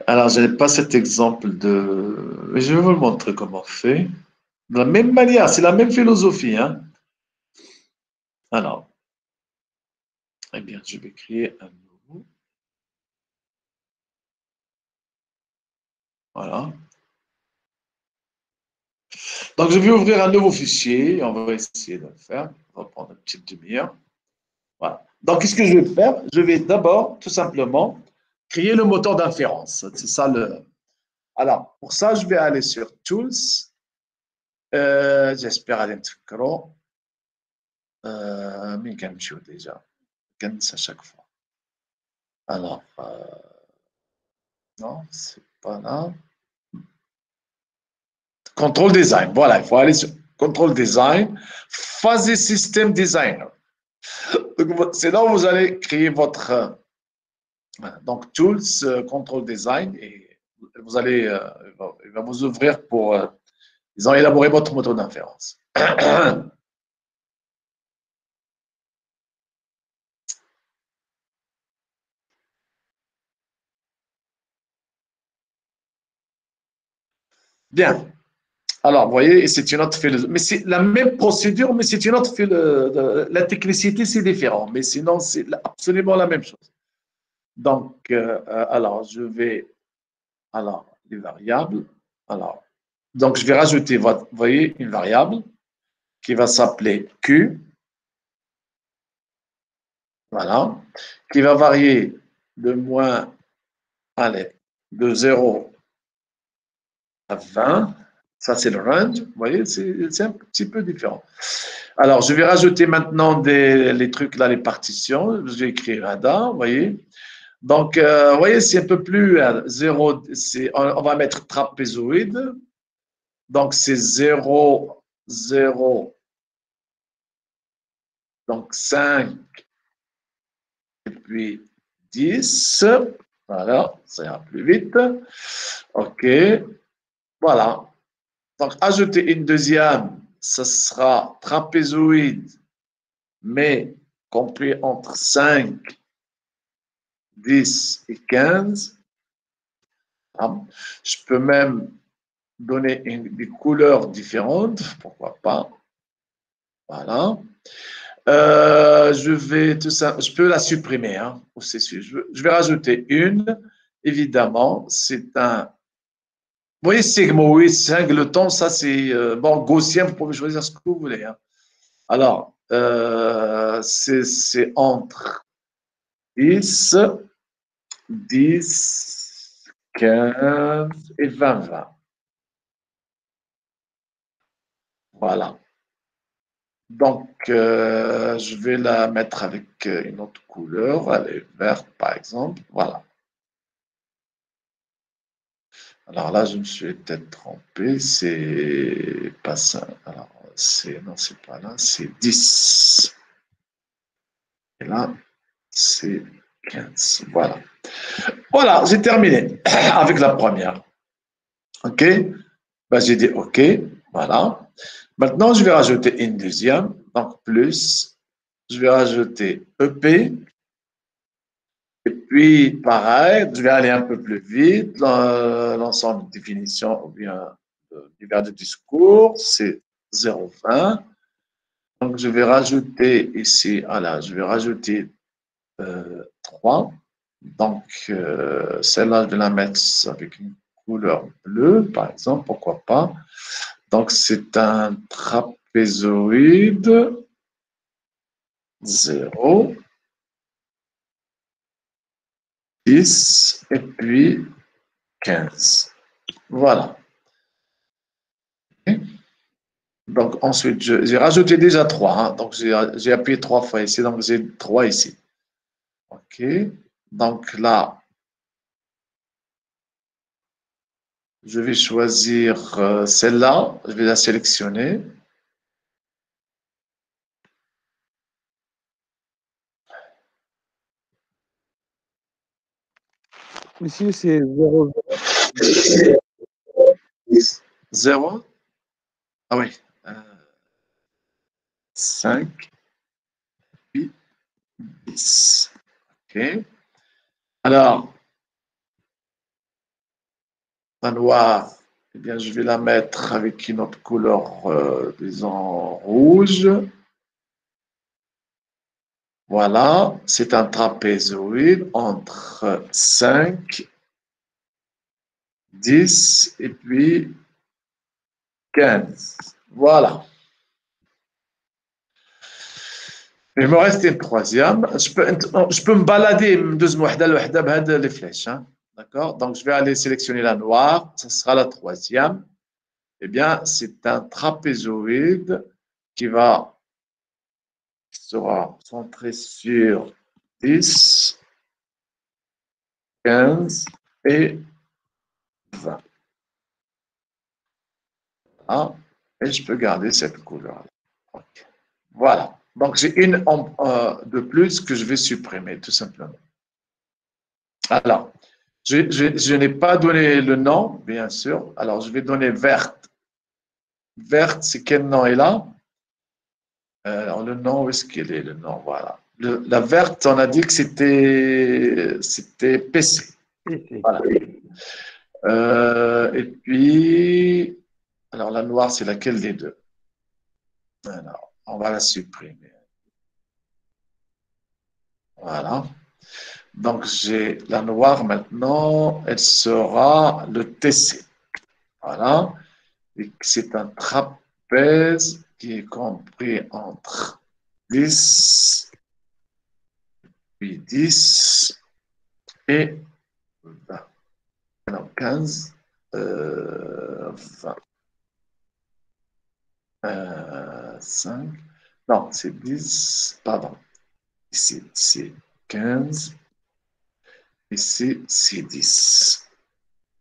Alors, je n'ai pas cet exemple de... Mais je vais vous le montrer comment on fait. De la même manière, c'est la même philosophie. Hein? Alors, eh bien, je vais créer un nouveau. Voilà. Donc, je vais ouvrir un nouveau fichier. On va essayer de le faire. On va prendre une petite demi-heure. Voilà. Donc, qu'est-ce que je vais faire? Je vais d'abord, tout simplement, créer le moteur d'inférence. C'est ça le... Alors, pour ça, je vais aller sur Tools. J'espère aller تفكروا. مين كنمشيو déjà? كنسى chaque fois. Alors, non, c'est pas là. Control Design. Voilà, il faut aller sur Control Design. Phase System Designer. C'est là où vous allez créer votre... donc, Tools, Control Design, et vous allez, il va vous ouvrir pour, ils ont élaboré votre moteur d'inférence. Bien. Alors, vous voyez, c'est une autre philosophie. Mais c'est la même procédure, mais c'est une autre philosophie. La technicité, c'est différent. Mais sinon, c'est absolument la même chose. Donc, alors, je vais... Alors, les variables. Alors, donc, je vais rajouter, vous voyez, une variable qui va s'appeler Q. Voilà. Qui va varier de moins, allez, de 0 à 20. Ça, c'est le range. Vous voyez, c'est un petit peu différent. Alors, je vais rajouter maintenant les trucs là, les partitions. Je vais écrire ADA, vous voyez. Donc, vous voyez, c'est un peu plus 0, on va mettre trapézoïde. Donc, c'est 0, 0, donc 5, et puis 10. Voilà, ça ira plus vite. OK, voilà. Donc, ajouter une deuxième, ce sera trapézoïde, mais compris entre 5, 10 et 15. Je peux même donner des couleurs différentes, pourquoi pas. Voilà. Je peux la supprimer, hein, je vais rajouter une, évidemment, c'est un, oui, sigmoïde, singleton, ça c'est, bon, gaussien, vous pouvez choisir ce que vous voulez, hein. Alors, c'est entre 10, 10, 15 et 20, 20. Voilà. Donc, je vais la mettre avec une autre couleur, elle est verte par exemple. Voilà. Alors là, je me suis peut-être trompé, c'est pas ça. Alors, non, c'est pas là, c'est 10. Et là, c'est 15. Voilà. Voilà, j'ai terminé avec la première. OK? Ben, j'ai dit OK. Voilà. Maintenant, je vais rajouter une deuxième. Donc, plus. Je vais rajouter EP. Et puis, pareil, je vais aller un peu plus vite. L'ensemble de définitions ou bien divers de discours, c'est 0,20. Donc, je vais rajouter ici, voilà, je vais rajouter 3. Donc, celle-là, je vais la mettre avec une couleur bleue, par exemple, pourquoi pas. Donc, c'est un trapézoïde 0, 10 et puis 15. Voilà. Donc, ensuite, j'ai rajouté déjà 3. Hein. Donc, j'ai appuyé 3 fois ici. Donc, j'ai 3 ici. OK. Donc, là, je vais choisir celle-là. Je vais la sélectionner. Ici, c'est 0. 0. Ah oui. 5, 8, 10. OK. Alors, la noire, eh bien, je vais la mettre avec une autre couleur, disons rouge. Voilà, c'est un trapézoïde entre 5, 10 et puis 15. Voilà. Il me reste une troisième. Je peux me balader les flèches. Hein. D'accord? Donc, je vais aller sélectionner la noire. Ce sera la troisième. Eh bien, c'est un trapézoïde qui sera centré sur 10, 15 et 20. Ah, et je peux garder cette couleur. Okay. Voilà. Donc, j'ai une de plus que je vais supprimer, tout simplement. Alors, je n'ai pas donné le nom, bien sûr. Alors, je vais donner verte. Verte, c'est quel nom est là? Alors, le nom, où est-ce qu'il est, le nom? Voilà. La verte, on a dit que c'était PC. Ici. Voilà. Et puis, alors la noire, c'est laquelle des deux? Alors, on va la supprimer. Voilà. Donc, j'ai la noire maintenant, elle sera le TC. Voilà. C'est un trapèze qui est compris entre 10, puis 10 et 20. Non, 15, 20. 5. Non, c'est 10. Pardon. Ici, c'est 15. Ici, c'est 10.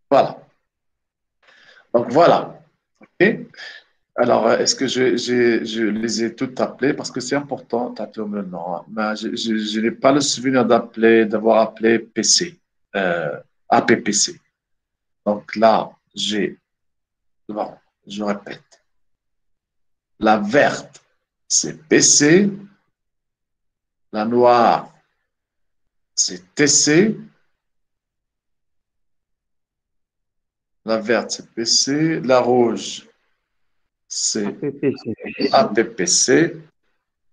Voilà. Donc, voilà. OK. Alors, est-ce que je les ai toutes appelées? Parce que c'est important d'appeler le nom, hein. Mais je n'ai pas le souvenir d'avoir appelé PC, APPC. Donc là, bon, je répète. La verte, c'est PC. La noire, c'est TC. La verte, c'est PC. La rouge, c'est APPC. APPC.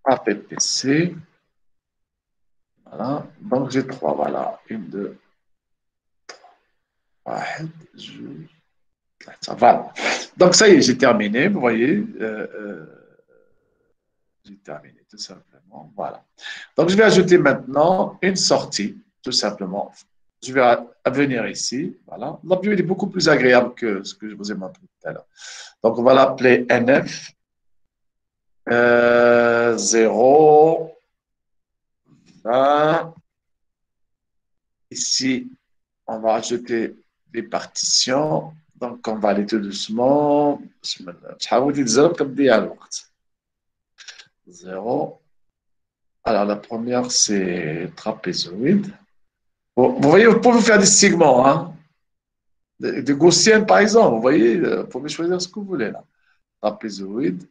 APPC. Voilà. Donc, j'ai 3. Voilà. 1, 2, 3. Voilà. Donc, ça y est, j'ai terminé. Vous voyez, j'ai terminé, tout simplement. Voilà. Donc, je vais ajouter maintenant une sortie, tout simplement. Je vais venir ici. Voilà. La vue est beaucoup plus agréable que ce que je vous ai montré tout à l'heure. Donc, on va l'appeler NF 0, 20. Ici, on va ajouter des partitions. Donc, on va aller tout doucement. 0. Alors, la première, c'est trapézoïde. Vous voyez, vous pouvez faire des segments, hein? Des gaussiennes, par exemple. Vous voyez, vous pouvez choisir ce que vous voulez, là. Trapézoïde.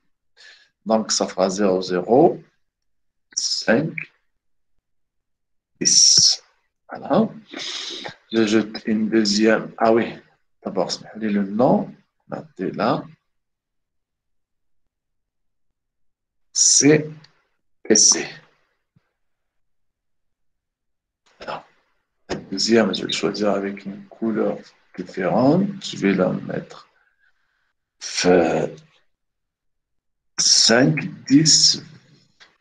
Donc, ça fera 0, 0, 5, 10. Voilà. J'ajoute une deuxième. Ah oui, d'abord, le nom. Notez là. C'est PC. Alors, la deuxième, je vais le choisir avec une couleur différente. Je vais la mettre 5, 10,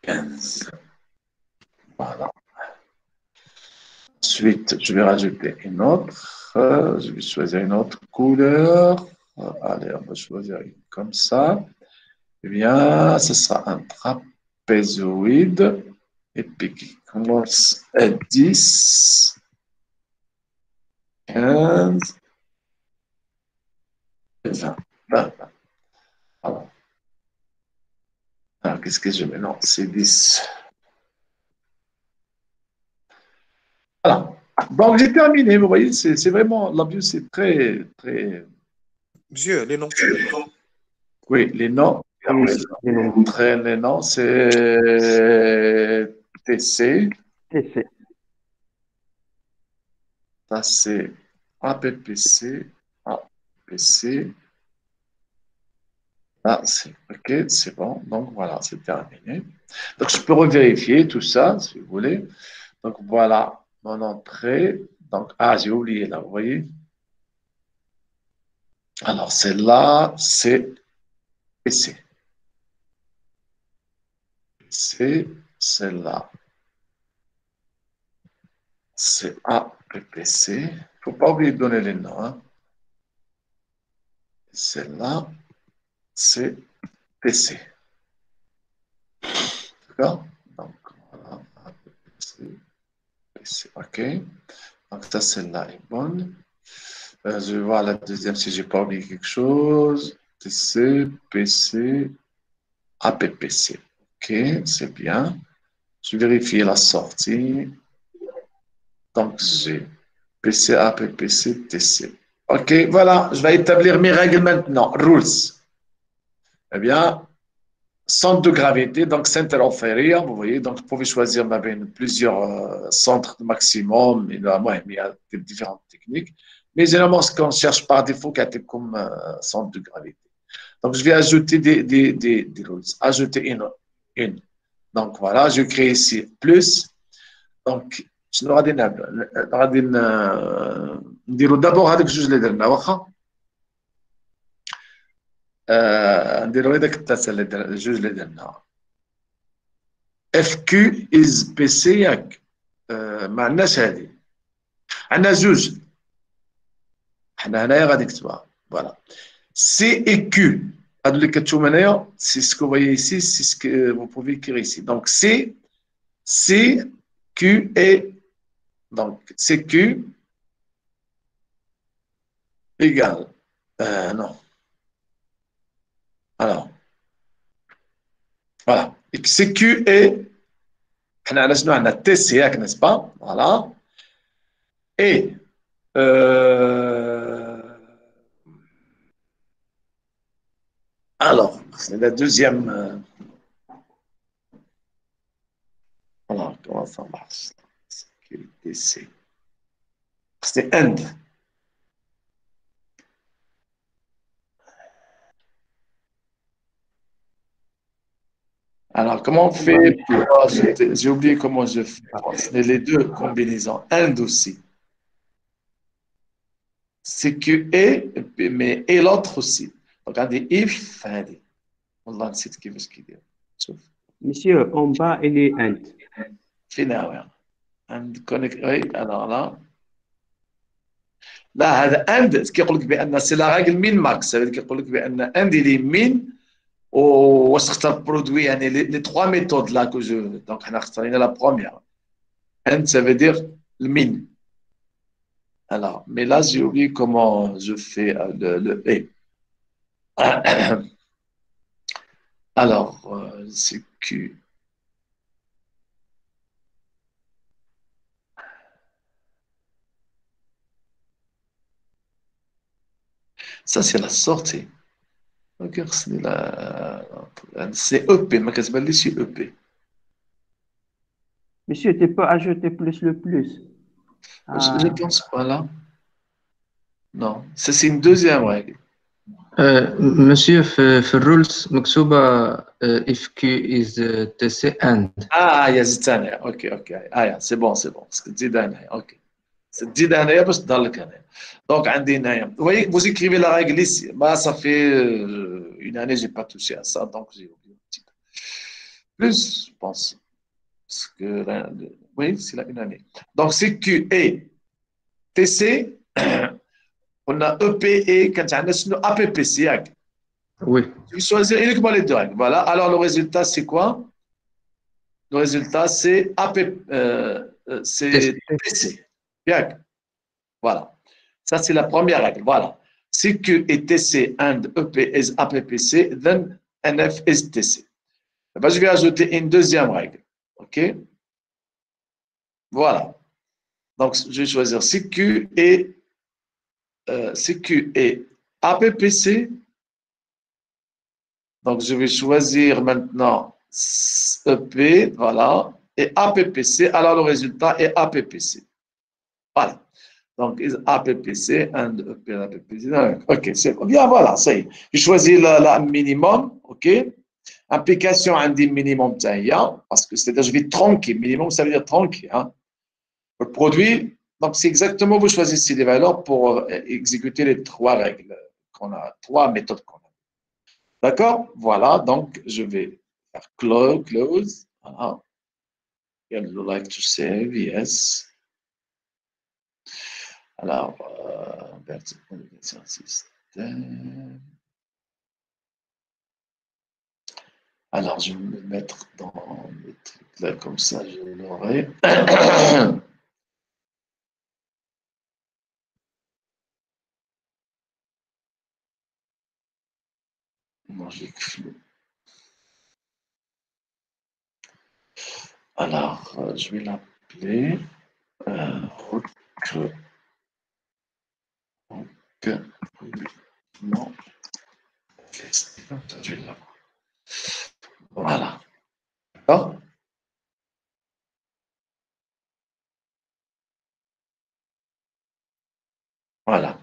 15. Voilà. Ensuite, je vais rajouter une autre. Je vais choisir une autre couleur. Allez, on va choisir une comme ça. Eh bien, ce sera un trapézoïde. Et puis qui commence à 10, 15, 20. Alors, qu'est-ce que je mets? Non, c'est 10. Voilà. Donc, j'ai terminé. Vous voyez, c'est vraiment, la vue, c'est très, très. Monsieur, les noms. Oui, les noms. Les noms, c'est TC. TC. Ça, c'est APPC. APC. Ah, c'est OK, c'est bon. Donc, voilà, c'est terminé. Donc, je peux revérifier tout ça, si vous voulez. Donc, voilà mon entrée. Donc, j'ai oublié là, vous voyez. Alors, celle-là, c'est PC. C'est celle-là. C'est APPC. Il ne faut pas oublier de donner les noms, hein. Celle-là, c'est PC. D'accord? Donc, voilà. APPC, PC. OK. Donc, ça, celle-là est bonne. Je vais voir la deuxième si je n'ai pas oublié quelque chose. TC, PC, APPC. OK, c'est bien. Je vérifie la sortie. Donc, j'ai PC, APPC, TC. OK, voilà. Je vais établir mes règles maintenant. Rules. Eh bien, centre de gravité, donc center of area, vous voyez, donc vous pouvez choisir plusieurs centres de maximum, mais il y a différentes techniques. Mais généralement, ce qu'on cherche par défaut, c'est comme centre de gravité. Donc, je vais ajouter des rules. Ajouter une. Donc, voilà, je crée ici plus. Donc, شنو غادي نعمل غادي نديروا دابور هذوك الجوج اللي درنا واخا نديروا هذاك الثلاثه الجوج اللي درنا اف كيو از بي سي ياك ما عندناش هذه عندنا جوج حنا هنايا غادي نكتبها فوالا سي اي كيو c'est ce que vous voyez ici, c'est ce que vous pouvez écrire ici. Donc, C, Q et donc CQ égale. Non. Alors, voilà. Et CQ est, on a TC, n'est-ce pas? Voilà. Et alors, c'est la deuxième. Alors, comment ça marche? CQ, TC. C'est end. Alors, comment on fait pour. J'ai oublié comment je fais. C'est les deux combinaisons. End aussi. CQ et, mais et l'autre aussi. Donc, on dit if, on dit. والله نسيت كيفاش كيدير شوف Monsieur, en bas, il est end. فينا وين عند كونيك وي alors là لا هذا اند كيقول لك بان سي لا راجل مين ماكس هذا كيقول لك بان اند اللي مين واش تختار برودوي يعني لي تخوا ميثود لا كو جو دونك حنا اختارينا لا بروميير اند ça veut dire le min alors mais là j'ai oublié comment je fais le et alors c'est Q. Ça, c'est la sortie. Regarde, c'est EP, ما كتبانليش EP. Monsieur, tu peux ajouter plus le plus. Je pense pas là. Non, ça c'est une deuxième règle. Monsieur, في الرولز مكتوبة if Q is TC and. Ah, يا زيد ثانية. اوكي. يا c'est bon. تزيد هنايا. اوكي. تزيد هنايا باش تظهر لك هنايا. Donc عندي هنايا. Vous écrivez la règle ici. Bah, ça fait une année j'ai pas touché à ça, donc j'ai oublié un petit peu. Plus, je pense. Parce que oui, c'est là une année. Donc c'est Q et TC. On a EP et quand on a APPC. Oui. Tu vais choisir uniquement les deux règles. Voilà. Alors, le résultat, c'est quoi? Le résultat, c'est TC. Bien. Voilà. Ça, c'est la première règle. Voilà. Si Q est TC and EP is APPC, then NF is TC. Ben, je vais ajouter une deuxième règle. OK? Voilà. Donc, je vais choisir CQ et APPC. Donc, je vais choisir maintenant EP, voilà, et APPC. Alors, le résultat est APPC. Voilà. Donc, APPC and EP, APPC. OK, c'est bien, voilà, ça y est. J'ai choisi le minimum, OK. Application un minimum, parce que c'est-à-dire, je vais tronquer. Minimum, ça veut dire tronquer. Hein. Le produit, donc c'est exactement, vous choisissez les valeurs pour exécuter les trois règles qu'on a, trois méthodes qu'on a. D'accord? Voilà, donc je vais faire close. Voilà. You'd like to save, yes. Alors, système. Alors, je vais me mettre dans les trucs là, comme ça, je l'aurai. Non, j'écris. Alors, je vais l'appeler recrutement. Voilà. D'accord? Voilà.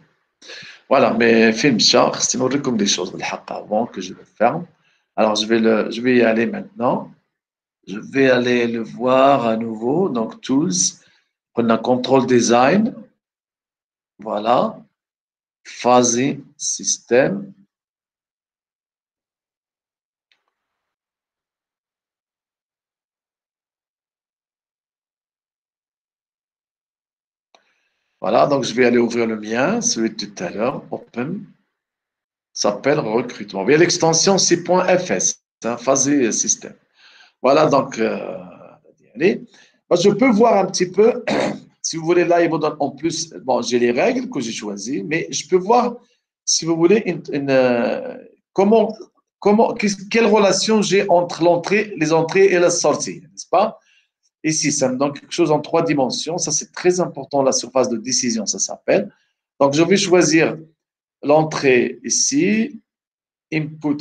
Voilà, mais film char, c'est comme des choses avant que je le ferme. Alors, je vais y aller maintenant. Je vais aller le voir à nouveau. Donc, Tools, on a Control Design. Voilà. Fuzzy System. Voilà, donc je vais aller ouvrir le mien, celui de tout à l'heure, Open. s'appelle recrutement. Bien, l'extension, c'est .fs, hein, phasé système. Voilà, donc, allez. Moi, je peux voir un petit peu, si vous voulez, là, il vous donne en plus, bon, j'ai les règles que j'ai choisies, mais je peux voir, si vous voulez, quelle relation j'ai entre les entrées et la sortie, n'est-ce pas? Ici, ça me donne quelque chose en 3 dimensions. Ça, c'est très important, la surface de décision, ça s'appelle. Donc, je vais choisir l'entrée ici, input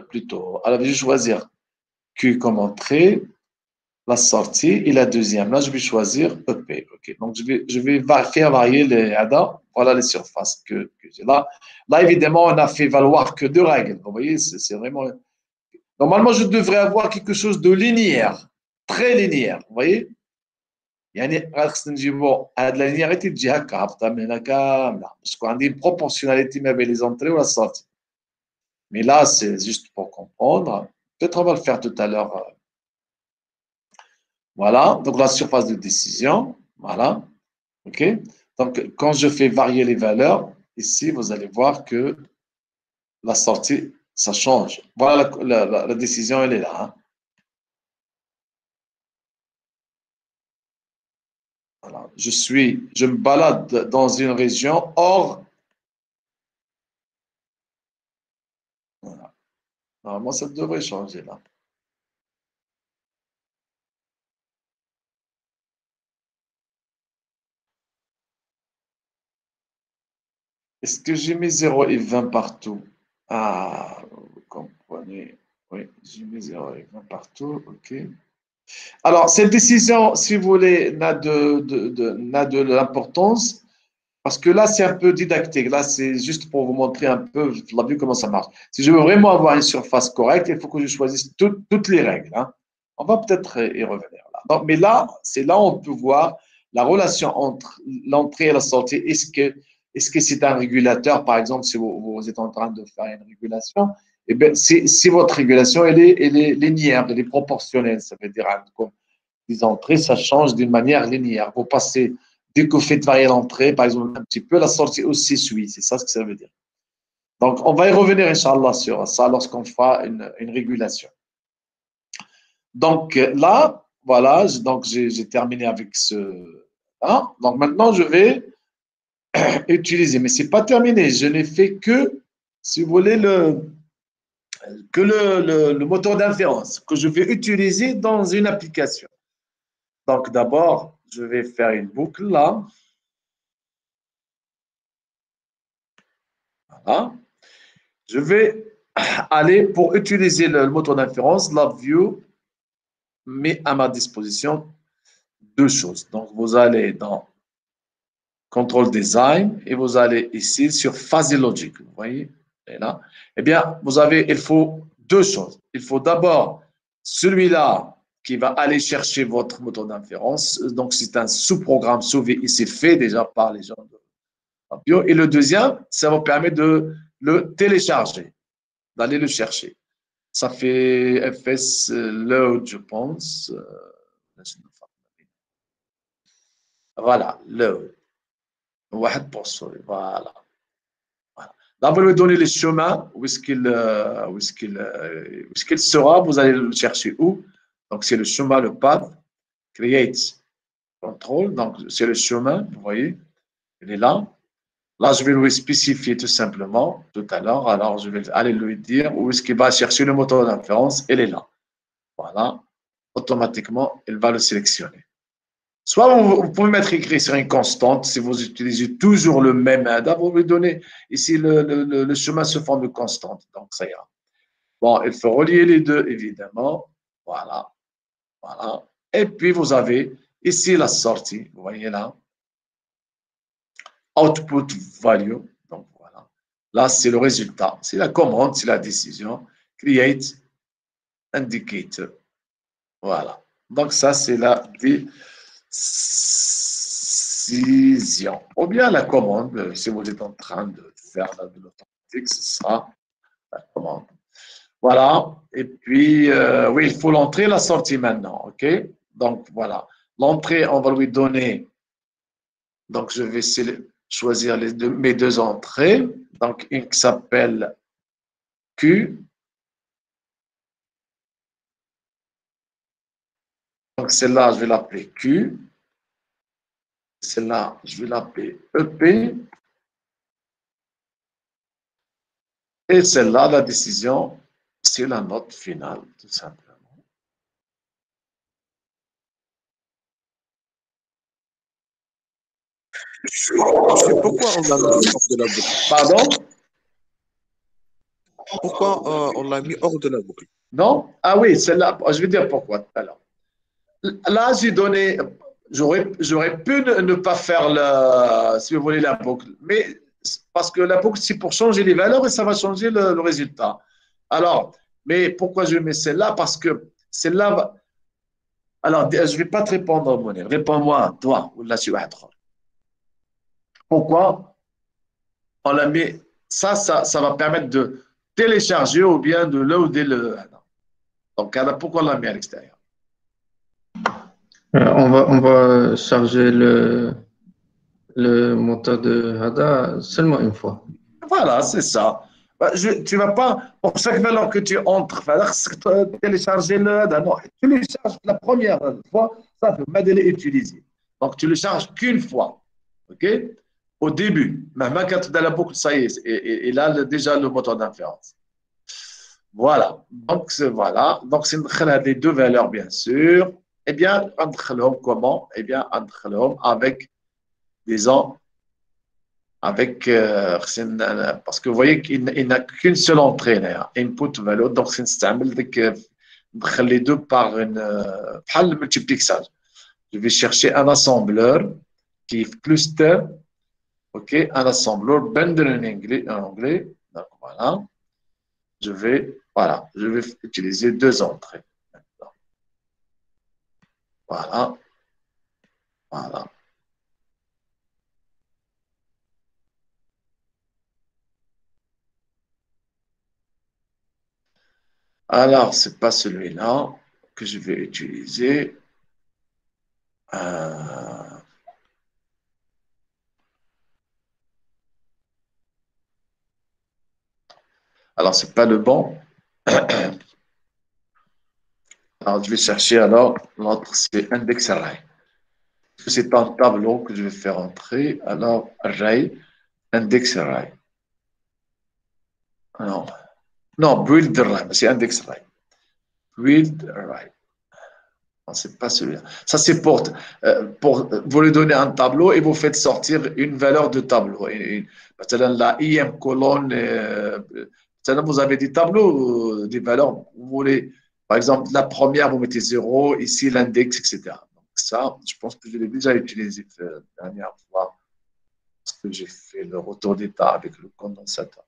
plutôt. Alors, je vais choisir Q comme entrée, la sortie et la deuxième. Là, je vais choisir EP. OK. Donc, je vais faire varier les ADA. Voilà les surfaces que j'ai là. Là, évidemment, on n'a fait valoir que 2 règles. Vous voyez, c'est vraiment. Normalement, je devrais avoir quelque chose de linéaire, très linéaire. Vous voyez? يعني خصنا نجيبوا هاد لا لينياريتي تجي هكا هابطه من هنا كامله باسكو عندي بروبورسيوناليتي ما بين لي زونطري ولا sorties. Mais là, c'est juste pour comprendre. Peut-être on va le faire tout à l'heure. Voilà, donc la surface de décision. Voilà, OK. Donc, quand je fais varier les valeurs, ici, vous allez voir que la sortie, ça change. Voilà, la décision, elle est là. Hein. Voilà. Je me balade dans une région hors. Voilà. Normalement, ça devrait changer là. Est-ce que j'ai mis 0 et 20 partout? Ah, vous comprenez. Oui, j'ai mis 0 et 20 partout. OK. Alors, cette décision, si vous voulez, n'a de l'importance parce que là, c'est un peu didactique. Là, c'est juste pour vous montrer un peu, la vue, comment ça marche. Si je veux vraiment avoir une surface correcte, il faut que je choisisse toutes les règles. Hein. On va peut-être y revenir là. Donc, mais là, c'est là où on peut voir la relation entre l'entrée et la sortie. Est-ce que c'est un régulateur, par exemple, si vous êtes en train de faire une régulation, eh bien, si votre régulation, elle est linéaire, elle est proportionnelle, ça veut dire, comme les entrées, ça change d'une manière linéaire. Vous passez, dès que vous faites varier l'entrée, par exemple, un petit peu, la sortie aussi suit. C'est ça ce que ça veut dire. Donc, on va y revenir, Inch'Allah, sur ça lorsqu'on fera une régulation. Donc, là, voilà, donc j'ai terminé avec ce. Hein? Donc, maintenant, je vais utiliser. Mais ce n'est pas terminé. Je n'ai fait que, si vous voulez, le moteur d'inférence que je vais utiliser dans une application. Donc, d'abord, je vais faire une boucle là. Voilà. Je vais aller pour utiliser le moteur d'inférence, LabVIEW met à ma disposition 2 choses. Donc, vous allez dans Control Design et vous allez ici sur Fuzzy Logic. Vous voyez, et là, eh bien, il faut 2 choses. Il faut d'abord celui-là qui va aller chercher votre moteur d'inférence. Donc, c'est un sous-programme sauvé ici fait déjà par les gens de LabVIEW. Et le deuxième, ça vous permet de le télécharger, d'aller le chercher. Ça fait FS load, je pense. Voilà, load. 1%. Voilà. Là, vous lui donnez les chemins, où est-ce qu'il sera, vous allez le chercher où. Donc, c'est le chemin, le path, create, control. Donc, c'est le chemin, vous voyez, il est là. Là, je vais lui spécifier tout simplement tout à l'heure. Alors, je vais aller lui dire où est-ce qu'il va chercher le moteur d'inférence. Il est là. Voilà. Automatiquement, il va le sélectionner. Soit vous pouvez mettre écrit sur une constante, si vous utilisez toujours le même ADA, vous lui donnez ici le chemin sous forme de constante. Donc, ça ira. Bon, il faut relier les deux, évidemment. Voilà. Voilà. Et puis, vous avez ici la sortie. Vous voyez là. Output value. Donc, voilà. Là, c'est le résultat. C'est la commande, c'est la décision. Create indicator. Voilà. Donc, ça, c'est la décision. Ou bien la commande, si vous êtes en train de faire de l'automatique, ce sera la commande. Voilà. Et puis, oui, il faut l'entrée et la sortie maintenant. OK? Donc, voilà. L'entrée, on va lui donner. Donc, je vais choisir mes 2 entrées. Donc, une qui s'appelle Q. Donc, celle-là, je vais l'appeler Q. Celle-là, je vais l'appeler EP. Et celle-là, la décision, c'est la note finale, tout simplement. Pourquoi on l'a mis hors de la boucle? Pardon? Pourquoi on l'a mis hors de la boucle? Non? Ah oui, celle-là, je vais dire pourquoi tout à l'heure. Là, j'ai donné, j'aurais pu ne pas faire, si vous voulez, la boucle. Mais parce que la boucle, c'est pour changer les valeurs et ça va changer le résultat. Alors, mais pourquoi je mets celle-là? Parce que celle-là, alors, je ne vais pas te répondre, Monet. Réponds-moi, toi, ou là, pourquoi on la met, ça va permettre de télécharger ou bien de loader le. Donc, pourquoi on la met à l'extérieur? On va charger le moteur de Hada seulement une fois. Voilà, c'est ça. Tu ne vas pas, pour chaque valeur que tu entres, télécharger le. Non, tu le charges la première fois, ça peut m'aider à l'utiliser. Donc, tu le charges qu'une fois. OK? Au début. Même quand dans la boucle, ça y est, il a déjà le moteur d'inférence. Voilà. Donc, voilà. Donc, c'est les deux valeurs, bien sûr. Eh bien, entre comment? Eh bien, entre avec, disons, avec, parce que vous voyez qu'il n'a qu'une seule entrée, input value, donc c'est les deux par une multiplexage. Je vais chercher un assembleur qui est cluster, ok, un assembleur bundle en anglais, donc voilà, je vais utiliser deux entrées. Voilà, voilà. Alors, ce n'est pas celui-là que je vais utiliser. Alors, ce n'est pas le bon. Alors, je vais chercher alors l'autre, c'est index array. C'est un tableau que je vais faire entrer. Alors, array, index array. Alors, non, build array, c'est index array. Build array. Non, c'est pas celui-là. Ça, c'est pour vous lui donnez un tableau et vous faites sortir une valeur de tableau. La IM colonne, vous avez des tableaux, des valeurs. Vous voulez, par exemple, la première, vous mettez 0, ici l'index, etc. Donc, ça, je pense que je l'ai déjà utilisé la dernière fois parce que j'ai fait le retour d'état avec le condensateur.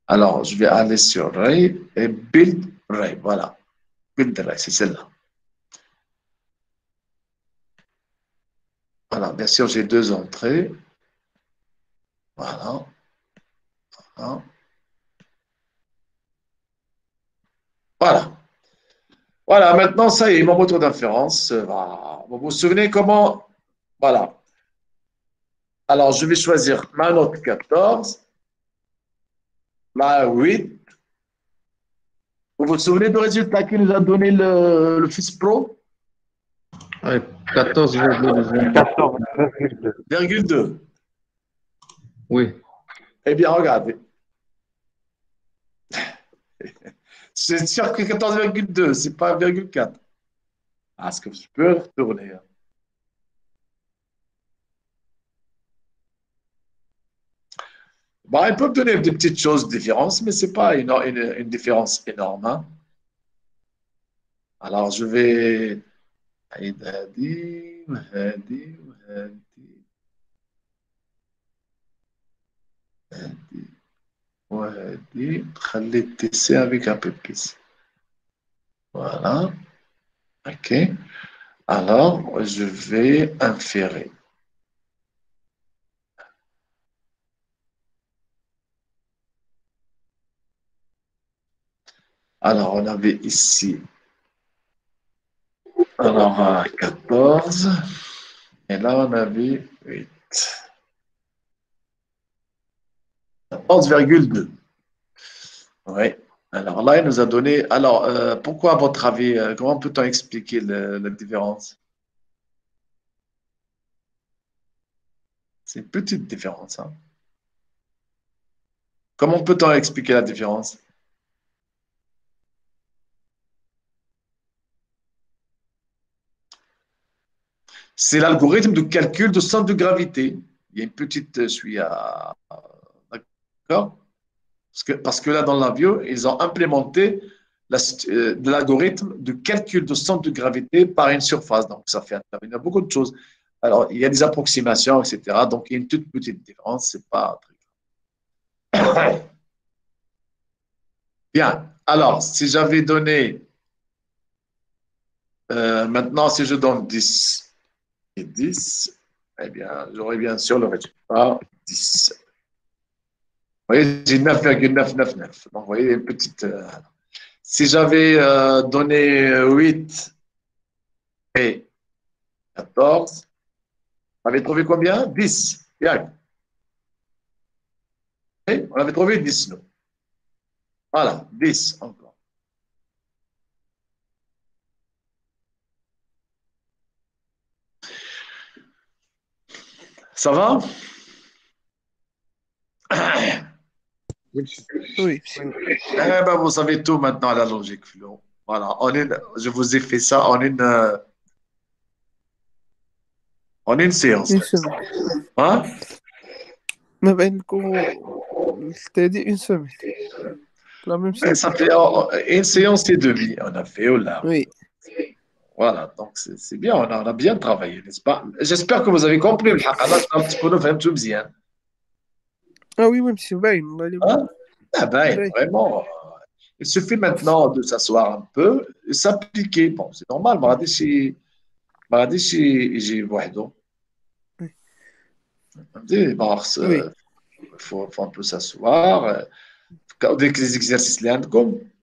Alors, je vais aller sur Ray et Build Ray. Voilà. Build Ray, c'est celle-là. Voilà, bien sûr, j'ai deux entrées. Voilà. Voilà. Voilà. Voilà, maintenant, ça y est, mon moteur d'inférence. Vous vous souvenez comment? Voilà. Alors, je vais choisir ma note 14, ma 8. Vous vous souvenez du résultat qui nous a donné le Fils Pro? Ouais, 14,2. 14,2. Oui. Eh bien, regardez. C'est sûr que 14,2, c'est pas 1,4. Ah, est-ce que je peux retourner? Bon, ils peuvent donner des petites choses de différence, mais ce n'est pas une différence énorme. Hein. Alors, je vais. خلي التسي avec un peu plus. Voilà. OK. Alors, je vais inférer. Alors, on avait ici, alors 14, et là, on avait 8. 14,2. Oui. Alors là, il nous a donné. Alors, pourquoi, à votre avis, comment peut-on expliquer la différence? C'est une petite différence. Hein. Comment peut-on expliquer la différence? C'est l'algorithme de calcul de centre de gravité. Il y a une petite suie à. D'accord? Parce que là, dans l'avion, ils ont implémenté l'algorithme de calcul de centre de gravité par une surface. Donc, ça fait intervenir beaucoup de choses. Alors, il y a des approximations, etc. Donc, il y a une toute petite différence. C'est pas très grave. Bien. Alors, si j'avais donné. Maintenant, si je donne 10 et 10, eh bien, j'aurai bien sûr le résultat 10. Vous voyez, j'ai 9,999. Donc, vous voyez, une petite. Si j'avais donné 8 et 14, on avait trouvé combien? 10. Bien. Et on avait trouvé 10, nous. Voilà, 10 encore. Ça va? Oui. Eh ben, vous savez tout maintenant à la logique, Flo. Voilà, je vous ai fait ça en une séance. Une semaine. Hein? ما بينكم dit une semaine. La même Mais chose. ça fait une séance et demie, on a fait au là. Oui. Voilà, donc c'est bien, on a bien travaillé, n'est-ce pas? J'espère que vous avez compris le حق. un petit peu فهمتوا مزيان. Ah oui, même si باين الله يلي Hein? Ah ben, باين. vraiment. Il suffit maintenant de s'asseoir un peu et s'appliquer. Bon, c'est normal, ما غاديش يجي بوحده. Oui. Il faut un peu s'asseoir. Dès que les exercices اللي عندكم